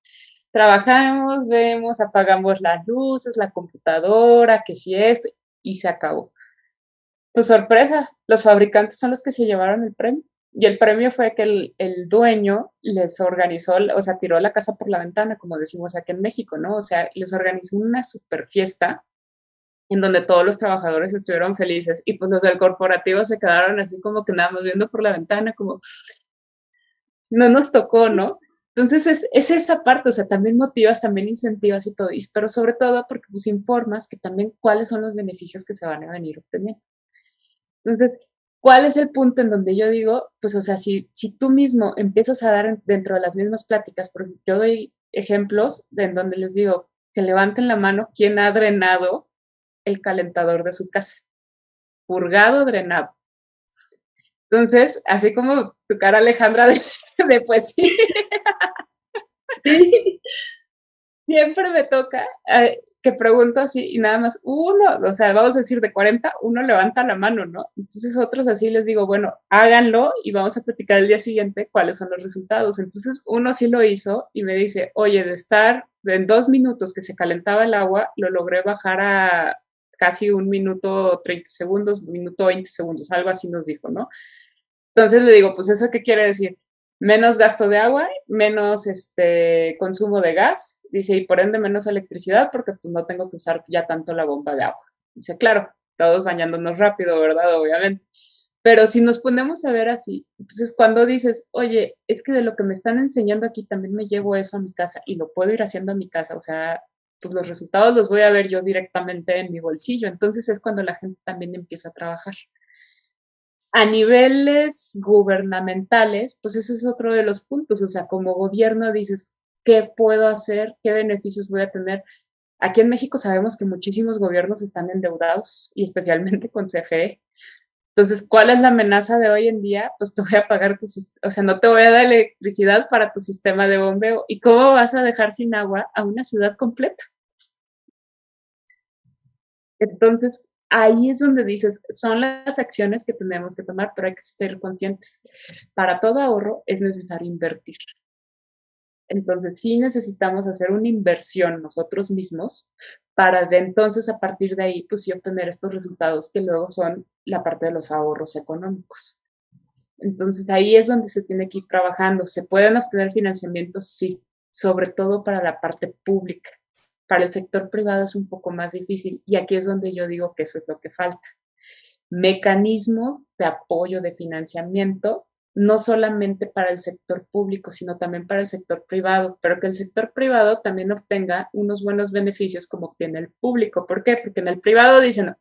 trabajamos, vemos, apagamos las luces, la computadora, que si esto, y se acabó. Pues sorpresa, los fabricantes son los que se llevaron el premio. Y el premio fue que el dueño les organizó, o sea, tiró la casa por la ventana, como decimos aquí en México, ¿no? O sea, les organizó una super fiesta en donde todos los trabajadores estuvieron felices y pues los del corporativo se quedaron así como que nada más viendo por la ventana, como no nos tocó, ¿no? Entonces es esa parte, o sea, también motivas, también incentivas y todo, pero sobre todo porque pues informas que también cuáles son los beneficios que te van a venir obteniendo. Entonces, ¿cuál es el punto en donde yo digo, pues, o sea, si tú mismo empiezas a dar dentro de las mismas pláticas, porque yo doy ejemplos de en donde les digo que levanten la mano quién ha drenado el calentador de su casa, purgado, drenado. Entonces, así como tu cara, Alejandra, de pues sí, siempre me toca que pregunto así y nada más uno, o sea, vamos a decir de 40, uno levanta la mano, ¿no? Entonces otros así les digo, bueno, háganlo y vamos a platicar el día siguiente cuáles son los resultados. Entonces uno sí lo hizo y me dice, oye, de estar en 2 minutos que se calentaba el agua, lo logré bajar a casi 1 minuto 30 segundos, 1 minuto 20 segundos, algo así nos dijo, ¿no? Entonces le digo, pues ¿eso qué quiere decir? Menos gasto de agua, menos consumo de gas, dice, y por ende menos electricidad porque pues no tengo que usar ya tanto la bomba de agua. Dice, claro, todos bañándonos rápido, ¿verdad? Obviamente. Pero si nos ponemos a ver así, entonces cuando dices, oye, es que de lo que me están enseñando aquí también me llevo eso a mi casa y lo puedo ir haciendo a mi casa, o sea, pues los resultados los voy a ver yo directamente en mi bolsillo. Entonces es cuando la gente también empieza a trabajar. A niveles gubernamentales, pues ese es otro de los puntos, o sea, como gobierno dices, ¿qué puedo hacer? ¿Qué beneficios voy a tener? Aquí en México sabemos que muchísimos gobiernos están endeudados y especialmente con CFE. Entonces, ¿cuál es la amenaza de hoy en día? Pues te voy a pagar o sea, no te voy a dar electricidad para tu sistema de bombeo. ¿Y cómo vas a dejar sin agua a una ciudad completa? Entonces, ahí es donde dices, son las acciones que tenemos que tomar, pero hay que ser conscientes. Para todo ahorro es necesario invertir. Entonces, sí necesitamos hacer una inversión nosotros mismos para de entonces, a partir de ahí, pues sí obtener estos resultados que luego son la parte de los ahorros económicos. Entonces, ahí es donde se tiene que ir trabajando. ¿Se pueden obtener financiamientos? Sí, sobre todo para la parte pública. Para el sector privado es un poco más difícil y aquí es donde yo digo que eso es lo que falta. Mecanismos de apoyo, de financiamiento, no solamente para el sector público, sino también para el sector privado, pero que el sector privado también obtenga unos buenos beneficios como obtiene el público. ¿Por qué? Porque en el privado dicen, no,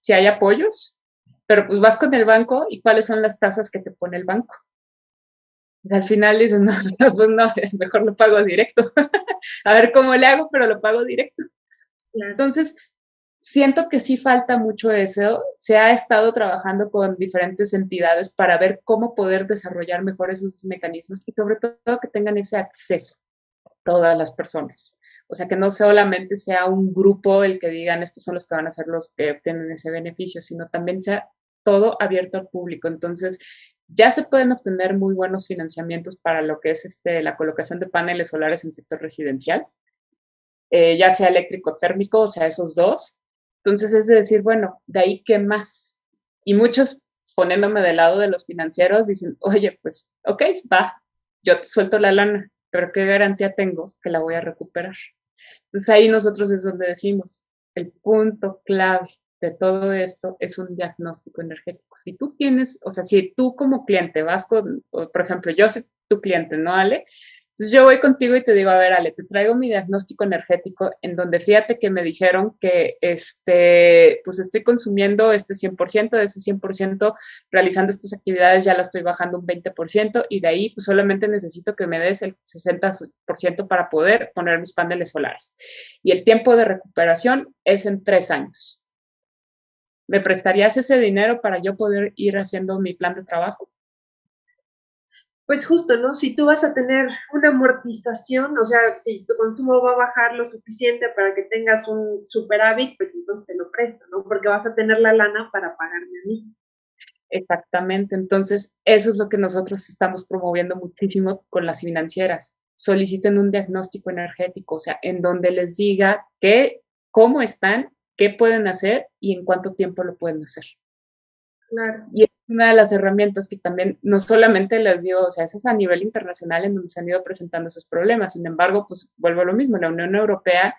si hay apoyos, pero pues vas con el banco y cuáles son las tasas que te pone el banco. Pues al final dices, no, pues no, mejor lo pago directo. A ver cómo le hago, pero lo pago directo. Claro. Entonces, siento que sí falta mucho eso. Se ha estado trabajando con diferentes entidades para ver cómo poder desarrollar mejor esos mecanismos y sobre todo que tengan ese acceso todas las personas. O sea, que no solamente sea un grupo el que digan estos son los que van a ser los que obtienen ese beneficio, sino también sea todo abierto al público. Entonces, ya se pueden obtener muy buenos financiamientos para lo que es la colocación de paneles solares en sector residencial, ya sea eléctrico térmico, o sea, esos dos. Entonces, es de decir, bueno, de ahí, ¿qué más? Y muchos, poniéndome del lado de los financieros, dicen, oye, pues, ok, va, yo te suelto la lana, pero ¿qué garantía tengo que la voy a recuperar? Entonces ahí nosotros es donde decimos, el punto clave de todo esto es un diagnóstico energético. Si tú tienes, o sea, si tú como cliente vas con, por ejemplo, yo soy tu cliente, ¿no, Ale? Entonces yo voy contigo y te digo, a ver, Ale, te traigo mi diagnóstico energético en donde fíjate que me dijeron que pues estoy consumiendo este 100%, de ese 100% realizando estas actividades ya la estoy bajando un 20% y de ahí pues solamente necesito que me des el 60% para poder poner mis paneles solares. Y el tiempo de recuperación es en 3 años. ¿Me prestarías ese dinero para yo poder ir haciendo mi plan de trabajo? Pues justo, ¿no? Si tú vas a tener una amortización, o sea, si tu consumo va a bajar lo suficiente para que tengas un superávit, pues entonces te lo presto, ¿no? Porque vas a tener la lana para pagarme a mí. Exactamente. Entonces, eso es lo que nosotros estamos promoviendo muchísimo con las financieras. Soliciten un diagnóstico energético, o sea, en donde les diga cómo están, qué pueden hacer y en cuánto tiempo lo pueden hacer. Claro. Y es una de las herramientas que también, no solamente les digo, o sea, eso es a nivel internacional en donde se han ido presentando esos problemas. Sin embargo, pues vuelvo a lo mismo, la Unión Europea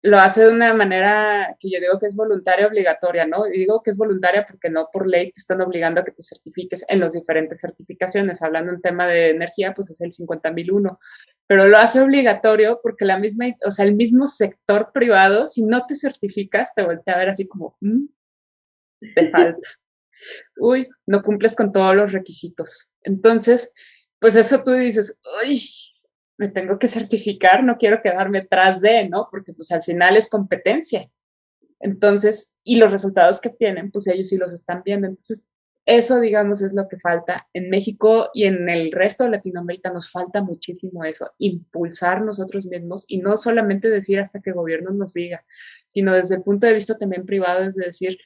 lo hace de una manera que yo digo que es voluntaria obligatoria, ¿no? Y digo que es voluntaria porque no por ley te están obligando a que te certifiques en las diferentes certificaciones. Hablando en tema de energía, pues es el 50.001, pero lo hace obligatorio porque la misma, o sea, el mismo sector privado, si no te certificas, te voltea a ver así como, te falta. Uy, no cumples con todos los requisitos. Entonces, pues eso tú dices, uy, me tengo que certificar, no quiero quedarme atrás de, ¿no? Porque pues al final es competencia. Entonces, y los resultados que tienen, pues ellos sí los están viendo. Entonces, eso, digamos, es lo que falta. En México y en el resto de Latinoamérica nos falta muchísimo eso, impulsar nosotros mismos y no solamente decir hasta que el gobierno nos diga, sino desde el punto de vista también privado, es decir,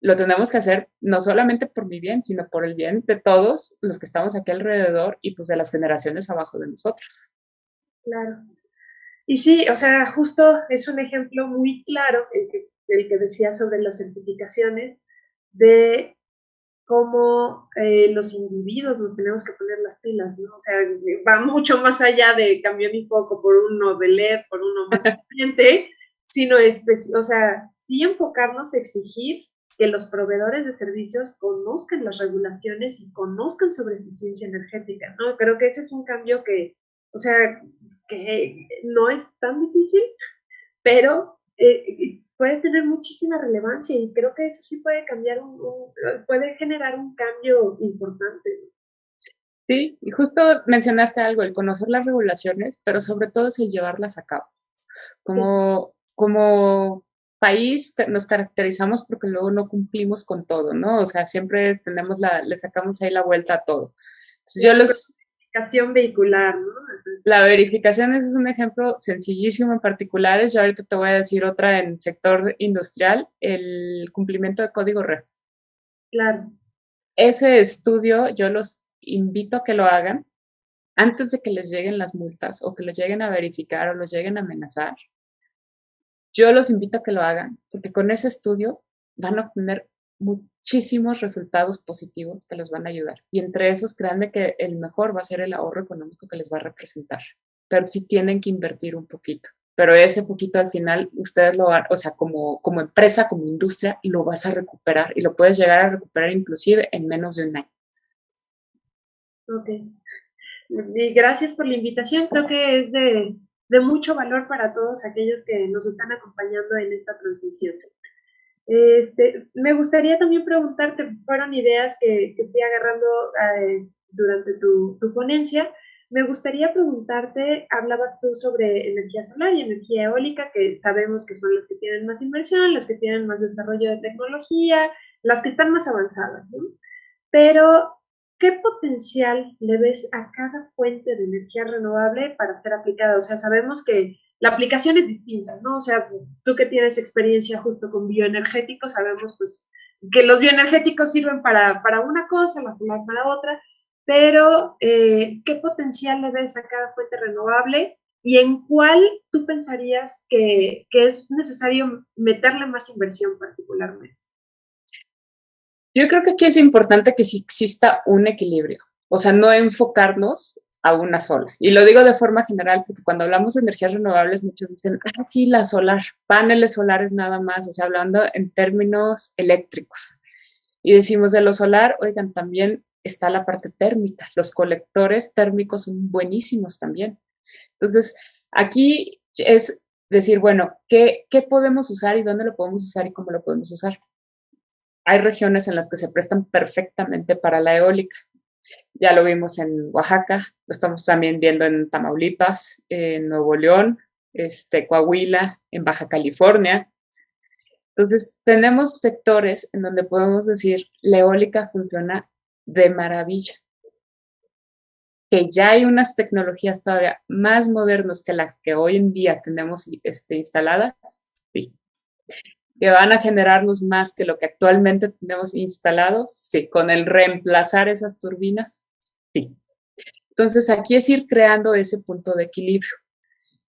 lo tenemos que hacer no solamente por mi bien, sino por el bien de todos los que estamos aquí alrededor y pues de las generaciones abajo de nosotros. Claro. Y sí, o sea, justo es un ejemplo muy claro el que decía sobre las certificaciones, de cómo los individuos nos tenemos que poner las pilas, ¿no? O sea, va mucho más allá de cambiar mi foco por uno de LED, por uno más eficiente, sino, o sea, sí enfocarnos a exigir que los proveedores de servicios conozcan las regulaciones y conozcan sobre eficiencia energética, ¿no? Creo que ese es un cambio que, o sea, que no es tan difícil, pero puede tener muchísima relevancia y creo que eso sí puede cambiar, puede generar un cambio importante. Sí, y justo mencionaste algo, el conocer las regulaciones, pero sobre todo es el llevarlas a cabo. Sí. Como país nos caracterizamos porque luego no cumplimos con todo, ¿no? O sea, siempre le sacamos ahí la vuelta a todo. Entonces, La verificación vehicular, ¿no? la verificación es un ejemplo sencillísimo en particulares. Yo ahorita te voy a decir otra en sector industrial, el cumplimiento de código REF. Claro. Ese estudio yo los invito a que lo hagan antes de que les lleguen las multas o que los lleguen a verificar o los lleguen a amenazar. Yo los invito a que lo hagan porque con ese estudio van a obtener muchísimos resultados positivos que los van a ayudar. Y entre esos, créanme que el mejor va a ser el ahorro económico que les va a representar. Pero sí tienen que invertir un poquito. Pero ese poquito al final, ustedes lo van, o sea, como empresa, como industria, lo vas a recuperar y lo puedes llegar a recuperar inclusive en menos de un año. Ok. Y gracias por la invitación. Creo que es de mucho valor para todos aquellos que nos están acompañando en esta transmisión. Me gustaría también preguntarte, fueron ideas que fui agarrando durante tu ponencia. Me gustaría preguntarte, hablabas tú sobre energía solar y energía eólica, que sabemos que son las que tienen más inversión, las que tienen más desarrollo de tecnología, las que están más avanzadas, ¿no? Pero, ¿qué potencial le ves a cada fuente de energía renovable para ser aplicada? O sea, sabemos que la aplicación es distinta, ¿no? O sea, tú que tienes experiencia justo con bioenergéticos, sabemos pues que los bioenergéticos sirven para una cosa, la solar para otra, pero ¿qué potencial le ves a cada fuente renovable y en cuál tú pensarías que es necesario meterle más inversión particularmente? Yo creo que aquí es importante que sí exista un equilibrio, o sea, no enfocarnos a una sola. Y lo digo de forma general porque cuando hablamos de energías renovables muchos dicen, ah, sí, la solar, paneles solares nada más, o sea, hablando en términos eléctricos. Y decimos de lo solar, oigan, también está la parte térmica, los colectores térmicos son buenísimos también. Entonces, aquí es decir, bueno, ¿qué podemos usar y dónde lo podemos usar y cómo lo podemos usar? Hay regiones en las que se prestan perfectamente para la eólica. Ya lo vimos en Oaxaca, lo estamos también viendo en Tamaulipas, en Nuevo León, Coahuila, en Baja California. Entonces, tenemos sectores en donde podemos decir la eólica funciona de maravilla. Que ya hay unas tecnologías todavía más modernas que las que hoy en día tenemos instaladas, sí. Que van a generarnos más que lo que actualmente tenemos instalado, sí, con el reemplazar esas turbinas, sí. Entonces aquí es ir creando ese punto de equilibrio.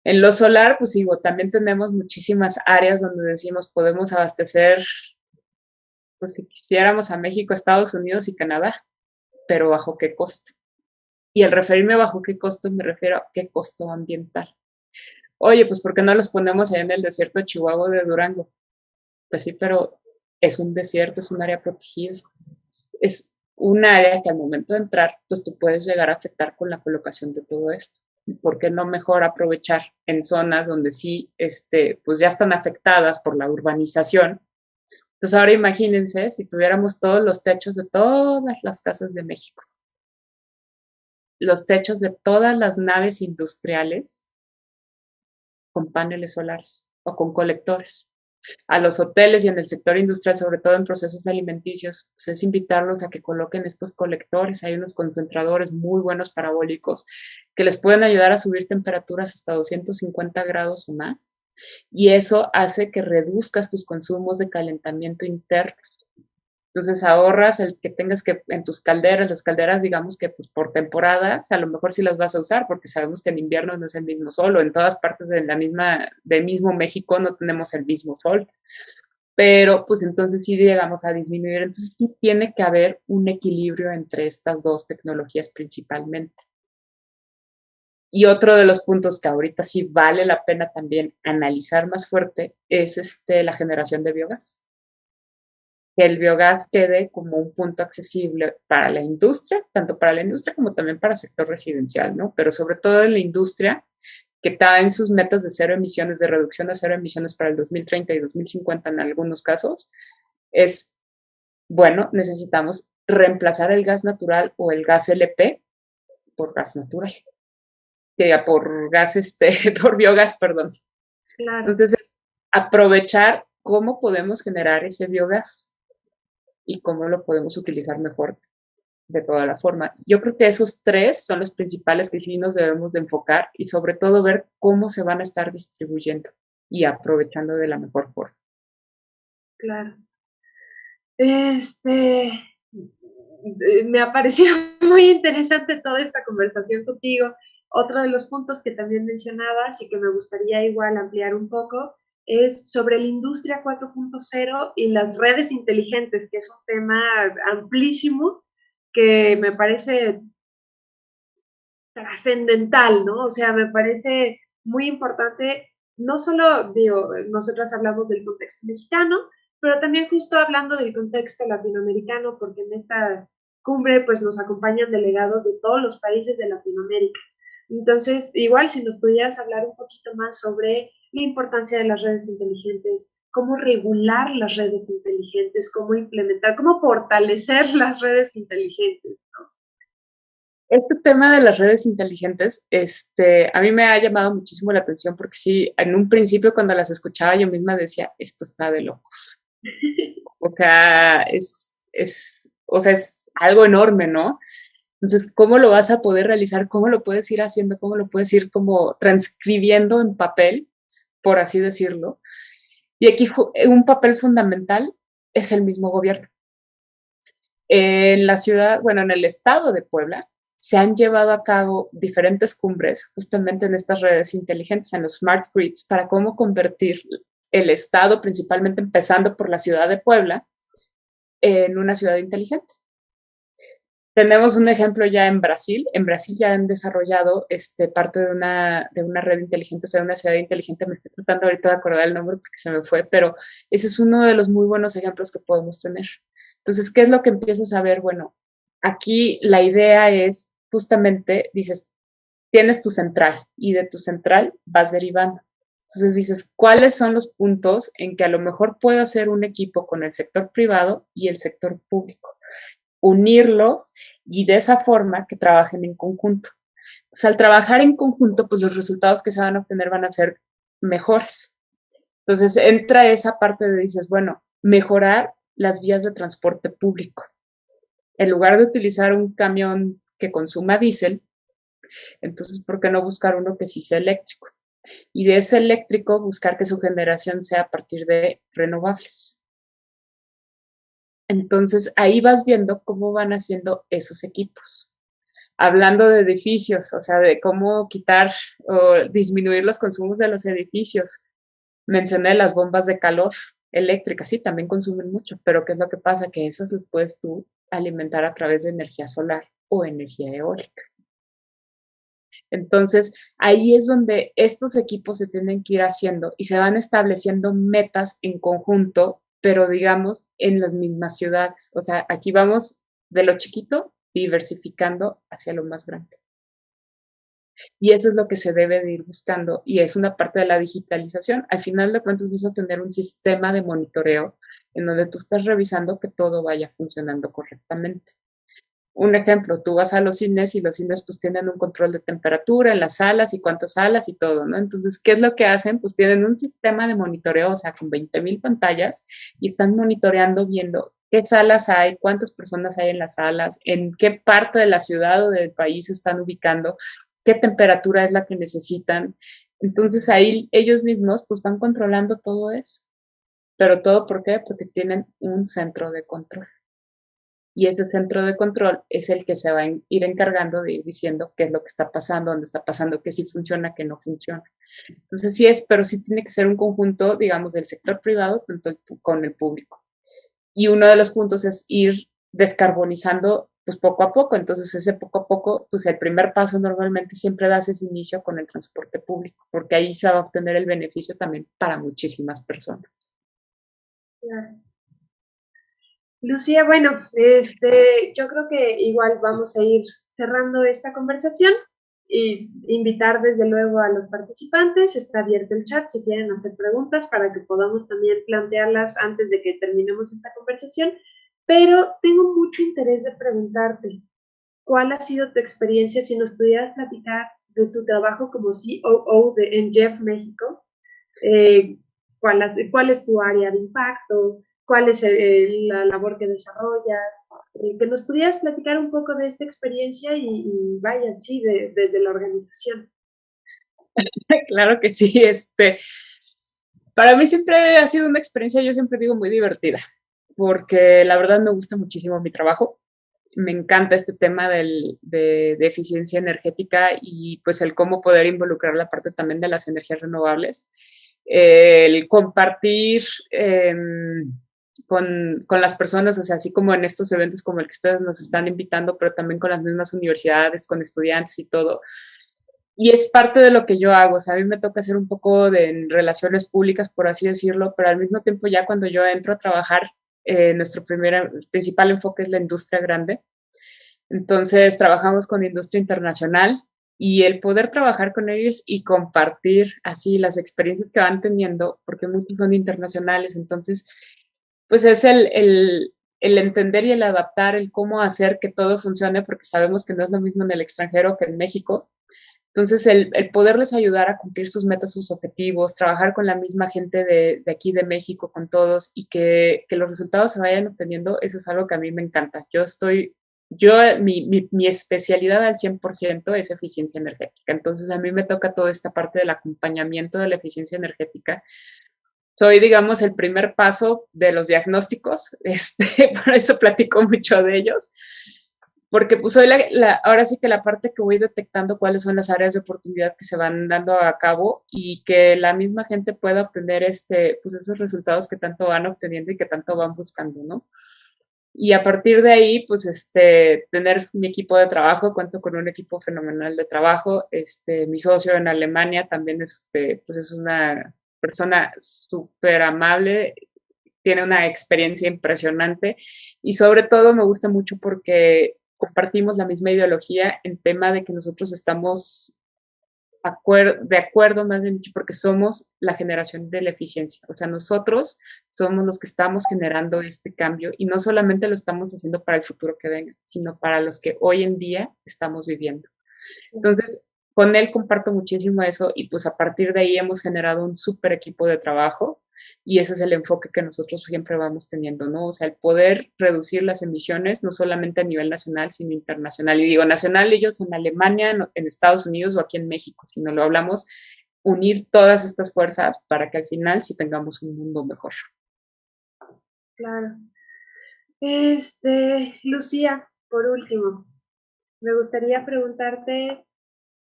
En lo solar, pues digo, también tenemos muchísimas áreas donde decimos podemos abastecer, pues si quisiéramos a México, Estados Unidos y Canadá, pero ¿bajo qué costo? Y al referirme a bajo qué costo, me refiero a qué costo ambiental. Oye, pues ¿por qué no los ponemos ahí en el desierto de Chihuahua de Durango? Pues sí, pero es un desierto, es un área protegida. Es un área que al momento de entrar, pues tú puedes llegar a afectar con la colocación de todo esto. ¿Por qué no mejor aprovechar en zonas donde sí, pues ya están afectadas por la urbanización? Entonces ahora imagínense si tuviéramos todos los techos de todas las casas de México, los techos de todas las naves industriales con paneles solares o con colectores. A los hoteles y en el sector industrial, sobre todo en procesos alimenticios, pues es invitarlos a que coloquen estos colectores. Hay unos concentradores muy buenos parabólicos que les pueden ayudar a subir temperaturas hasta 250 grados o más. Y eso hace que reduzcas tus consumos de calentamiento internos. Entonces ahorras el que tengas que en tus calderas, las calderas digamos que pues, por temporadas, a lo mejor sí las vas a usar porque sabemos que en invierno no es el mismo sol o en todas partes de del mismo México no tenemos el mismo sol, pero pues entonces sí llegamos a disminuir. Entonces sí tiene que haber un equilibrio entre estas dos tecnologías principalmente. Y otro de los puntos que ahorita sí vale la pena también analizar más fuerte es la generación de biogás, que el biogás quede como un punto accesible para la industria, tanto para la industria como también para el sector residencial, ¿no? Pero sobre todo en la industria, que está en sus metas de cero emisiones, de reducción a cero emisiones para el 2030 y 2050 en algunos casos, es, bueno, necesitamos reemplazar el gas natural o el gas LP por gas natural, por gas, por biogás, perdón. Claro. Entonces, aprovechar cómo podemos generar ese biogás y cómo lo podemos utilizar mejor de toda la forma. Yo creo que esos tres son los principales que sí nos debemos de enfocar y sobre todo ver cómo se van a estar distribuyendo y aprovechando de la mejor forma. Claro. Me ha parecido muy interesante toda esta conversación contigo. Otro de los puntos que también mencionabas y que me gustaría igual ampliar un poco es sobre la industria 4.0 y las redes inteligentes, que es un tema amplísimo que me parece trascendental, ¿no? O sea, me parece muy importante, no solo, digo, nosotras hablamos del contexto mexicano, pero también justo hablando del contexto latinoamericano, porque en esta cumbre pues nos acompañan delegados de todos los países de Latinoamérica. Entonces, igual si nos pudieras hablar un poquito más sobre la importancia de las redes inteligentes, cómo regular las redes inteligentes, cómo implementar, cómo fortalecer las redes inteligentes. Este tema de las redes inteligentes, a mí me ha llamado muchísimo la atención porque sí, en un principio cuando las escuchaba yo misma decía, esto está de locos. O sea, o sea, es algo enorme, ¿no? Entonces, ¿cómo lo vas a poder realizar? ¿Cómo lo puedes ir haciendo? ¿Cómo lo puedes ir como transcribiendo en papel, por así decirlo? Y aquí un papel fundamental es el mismo gobierno. En la ciudad, bueno, en el estado de Puebla, se han llevado a cabo diferentes cumbres justamente en estas redes inteligentes, en los smart grids, para cómo convertir el estado, principalmente empezando por la ciudad de Puebla, en una ciudad inteligente. Tenemos un ejemplo ya en Brasil. En Brasil ya han desarrollado parte de una red inteligente, o sea, una ciudad inteligente. Me estoy tratando ahorita de acordar el nombre porque se me fue, pero ese es uno de los muy buenos ejemplos que podemos tener. Entonces, ¿qué es lo que empiezas a ver? Bueno, aquí la idea es justamente, dices, tienes tu central y de tu central vas derivando. Entonces dices, ¿cuáles son los puntos en que a lo mejor puedo hacer un equipo con el sector privado y el sector público? Unirlos y de esa forma que trabajen en conjunto. Pues al trabajar en conjunto, pues los resultados que se van a obtener van a ser mejores. Entonces entra esa parte de dices, bueno, mejorar las vías de transporte público. En lugar de utilizar un camión que consuma diésel, entonces, ¿por qué no buscar uno que sí sea eléctrico? Y de ese eléctrico, buscar que su generación sea a partir de renovables. Entonces, ahí vas viendo cómo van haciendo esos equipos. Hablando de edificios, o sea, de cómo quitar o disminuir los consumos de los edificios. Mencioné las bombas de calor eléctricas, sí, también consumen mucho, pero ¿qué es lo que pasa? Que esas las puedes tú alimentar a través de energía solar o energía eólica. Entonces, ahí es donde estos equipos se tienen que ir haciendo y se van estableciendo metas en conjunto, pero digamos en las mismas ciudades. O sea, aquí vamos de lo chiquito diversificando hacia lo más grande. Y eso es lo que se debe de ir buscando y es una parte de la digitalización. Al final de cuentas vas a tener un sistema de monitoreo en donde tú estás revisando que todo vaya funcionando correctamente. Un ejemplo, tú vas a los cines y los cines pues tienen un control de temperatura en las salas y cuántas salas y todo, ¿no? Entonces, ¿qué es lo que hacen? Pues tienen un sistema de monitoreo, o sea, con 20,000 pantallas y están monitoreando viendo qué salas hay, cuántas personas hay en las salas, en qué parte de la ciudad o del país se están ubicando, qué temperatura es la que necesitan. Entonces ahí ellos mismos pues van controlando todo eso. Pero todo, ¿por qué? Porque tienen un centro de control. Y ese centro de control es el que se va a ir encargando de ir diciendo qué es lo que está pasando, dónde está pasando, qué sí funciona, qué no funciona. Entonces sí es, pero sí tiene que ser un conjunto, digamos, del sector privado con el público. Y uno de los puntos es ir descarbonizando pues poco a poco. Entonces ese poco a poco, pues el primer paso normalmente siempre das ese inicio con el transporte público, porque ahí se va a obtener el beneficio también para muchísimas personas. Claro. Lucía, bueno, yo creo que igual vamos a ir cerrando esta conversación y invitar desde luego a los participantes. Está abierto el chat si quieren hacer preguntas para que podamos también plantearlas antes de que terminemos esta conversación. Pero tengo mucho interés de preguntarte, ¿cuál ha sido tu experiencia? Si nos pudieras platicar de tu trabajo como COO en Jeff México, eh, cuál es tu área de impacto, cuál es la labor que desarrollas, que nos pudieras platicar un poco de esta experiencia y vaya, sí, desde la organización. Claro que sí, para mí siempre ha sido una experiencia, yo siempre digo, muy divertida, porque la verdad me gusta muchísimo mi trabajo. Me encanta este tema de eficiencia energética y pues el cómo poder involucrar la parte también de las energías renovables. El compartir con las personas, o sea, así como en estos eventos como el que ustedes nos están invitando, pero también con las mismas universidades, con estudiantes y todo. Y es parte de lo que yo hago, o sea, a mí me toca hacer un poco de relaciones públicas, por así decirlo, pero al mismo tiempo ya cuando yo entro a trabajar, nuestro principal enfoque es la industria grande. Entonces, trabajamos con industria internacional y el poder trabajar con ellos y compartir así las experiencias que van teniendo, porque muchos son internacionales, entonces, pues es el entender y el adaptar, el cómo hacer que todo funcione, porque sabemos que no es lo mismo en el extranjero que en México. Entonces, el poderles ayudar a cumplir sus metas, sus objetivos, trabajar con la misma gente de aquí de México, con todos, y que los resultados se vayan obteniendo, eso es algo que a mí me encanta. Mi especialidad al 100% es eficiencia energética. Entonces, a mí me toca toda esta parte del acompañamiento de la eficiencia energética. Soy, digamos, el primer paso de los diagnósticos, por eso platico mucho de ellos, porque pues soy ahora sí que la parte que voy detectando cuáles son las áreas de oportunidad que se van dando a cabo y que la misma gente pueda obtener pues esos resultados que tanto van obteniendo y que tanto van buscando, ¿no? Y a partir de ahí, pues, tener mi equipo de trabajo, cuento con un equipo fenomenal de trabajo. Mi socio en Alemania también pues es una persona súper amable, tiene una experiencia impresionante y sobre todo me gusta mucho porque compartimos la misma ideología en tema de que nosotros estamos de acuerdo, más bien dicho, porque somos la generación de la eficiencia. O sea, nosotros somos los que estamos generando este cambio y no solamente lo estamos haciendo para el futuro que venga, sino para los que hoy en día estamos viviendo. Entonces, con él comparto muchísimo eso y pues a partir de ahí hemos generado un súper equipo de trabajo y ese es el enfoque que nosotros siempre vamos teniendo, ¿no? O sea, el poder reducir las emisiones no solamente a nivel nacional, sino internacional. Y digo nacional, ellos en Alemania, en Estados Unidos o aquí en México, sino lo hablamos, unir todas estas fuerzas para que al final sí tengamos un mundo mejor. Claro. Lucía, por último, me gustaría preguntarte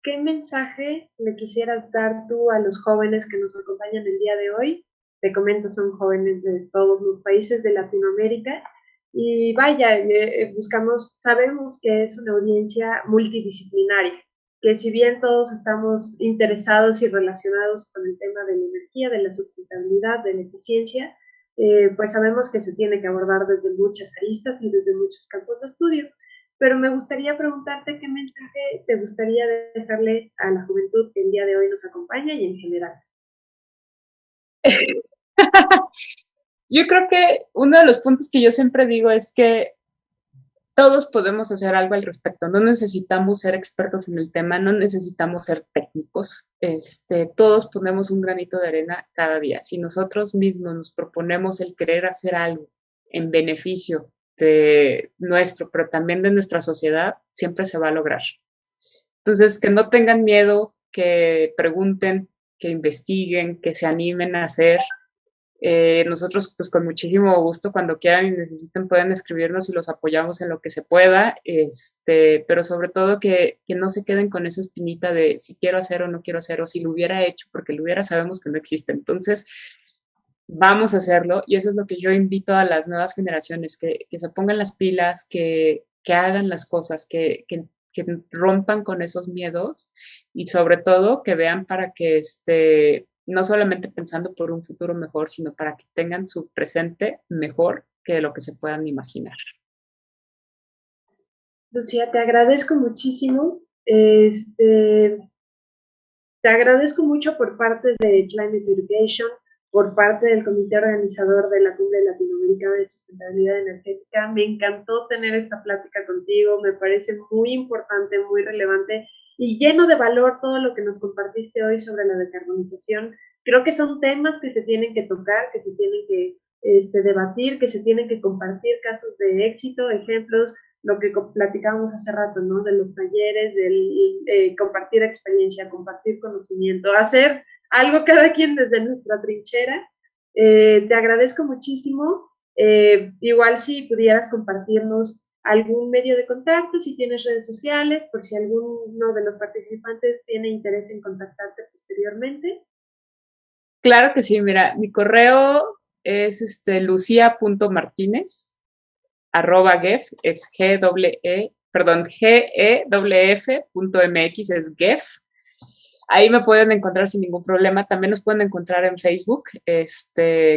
¿qué mensaje le quisieras dar tú a los jóvenes que nos acompañan el día de hoy? Te comento, son jóvenes de todos los países de Latinoamérica y vaya, sabemos que es una audiencia multidisciplinaria. que si bien todos estamos interesados y relacionados con el tema de la energía, de la sustentabilidad, de la eficiencia, pues sabemos que se tiene que abordar desde muchas aristas y desde muchos campos de estudio. Pero me gustaría preguntarte qué mensaje te gustaría dejarle a la juventud que el día de hoy nos acompaña y en general. Yo creo que uno de los puntos que yo siempre digo es que todos podemos hacer algo al respecto. No necesitamos ser expertos en el tema, no necesitamos ser técnicos. Todos ponemos un granito de arena cada día. Si nosotros mismos nos proponemos el querer hacer algo en beneficio de nuestro, pero también de nuestra sociedad, siempre se va a lograr. Entonces, que no tengan miedo, que pregunten, que investiguen, que se animen a hacer. Nosotros, pues con muchísimo gusto, cuando quieran y necesiten, pueden escribirnos y los apoyamos en lo que se pueda, pero sobre todo que no se queden con esa espinita de si quiero hacer o no quiero hacer, o si lo hubiera hecho, porque lo hubiera sabemos que no existe. Entonces, vamos a hacerlo, y eso es lo que yo invito a las nuevas generaciones, que se pongan las pilas, que hagan las cosas, que rompan con esos miedos, y sobre todo que vean para que no solamente pensando por un futuro mejor, sino para que tengan su presente mejor que lo que se puedan imaginar. Lucía, te agradezco muchísimo. Te agradezco mucho por parte de Climate Education, por parte del comité organizador de la Cumbre Latinoamericana de Sustentabilidad Energética. Me encantó tener esta plática contigo, me parece muy importante, muy relevante y lleno de valor todo lo que nos compartiste hoy sobre la decarbonización. Creo que son temas que se tienen que tocar, que se tienen que debatir, que se tienen que compartir casos de éxito, ejemplos, lo que platicábamos hace rato, ¿no? De los talleres, del compartir experiencia, compartir conocimiento, hacer algo cada quien desde nuestra trinchera. Te agradezco muchísimo. Igual si pudieras compartirnos algún medio de contacto, si tienes redes sociales, por si alguno de los participantes tiene interés en contactarte posteriormente. Claro que sí, mira, mi correo es lucia.martinez @gef, es GEF.mx, es GEF. Ahí me pueden encontrar sin ningún problema. También nos pueden encontrar en Facebook,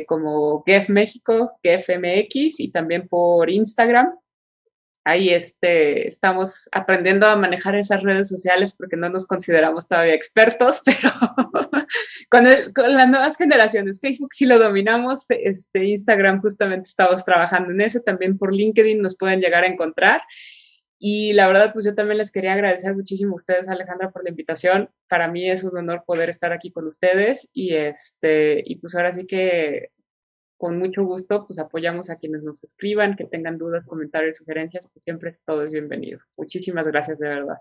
como GEF México, GEF MX, y también por Instagram. Ahí estamos aprendiendo a manejar esas redes sociales porque no nos consideramos todavía expertos, pero con las nuevas generaciones, Facebook sí lo dominamos, Instagram justamente estamos trabajando en eso, también por LinkedIn nos pueden llegar a encontrar. Y la verdad, pues yo también les quería agradecer muchísimo a ustedes, Alejandra, por la invitación. Para mí es un honor poder estar aquí con ustedes y pues ahora sí que con mucho gusto, pues apoyamos a quienes nos escriban, que tengan dudas, comentarios, sugerencias, pues siempre todo es bienvenido. Muchísimas gracias, de verdad.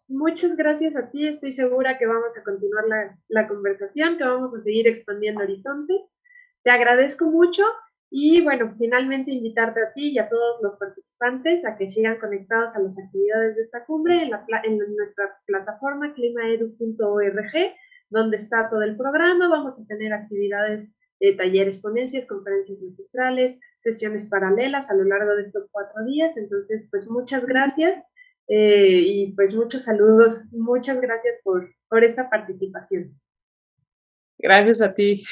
Muchas gracias a ti, estoy segura que vamos a continuar la conversación, que vamos a seguir expandiendo horizontes. Te agradezco mucho y bueno, finalmente invitarte a ti y a todos los participantes a que sigan conectados a las actividades de esta cumbre en nuestra plataforma climaedu.org, donde está todo el programa. Vamos a tener actividades, talleres, ponencias, conferencias magistrales, sesiones paralelas a lo largo de estos 4 días. Entonces, pues muchas gracias y pues muchos saludos. Muchas gracias por esta participación. Gracias a ti.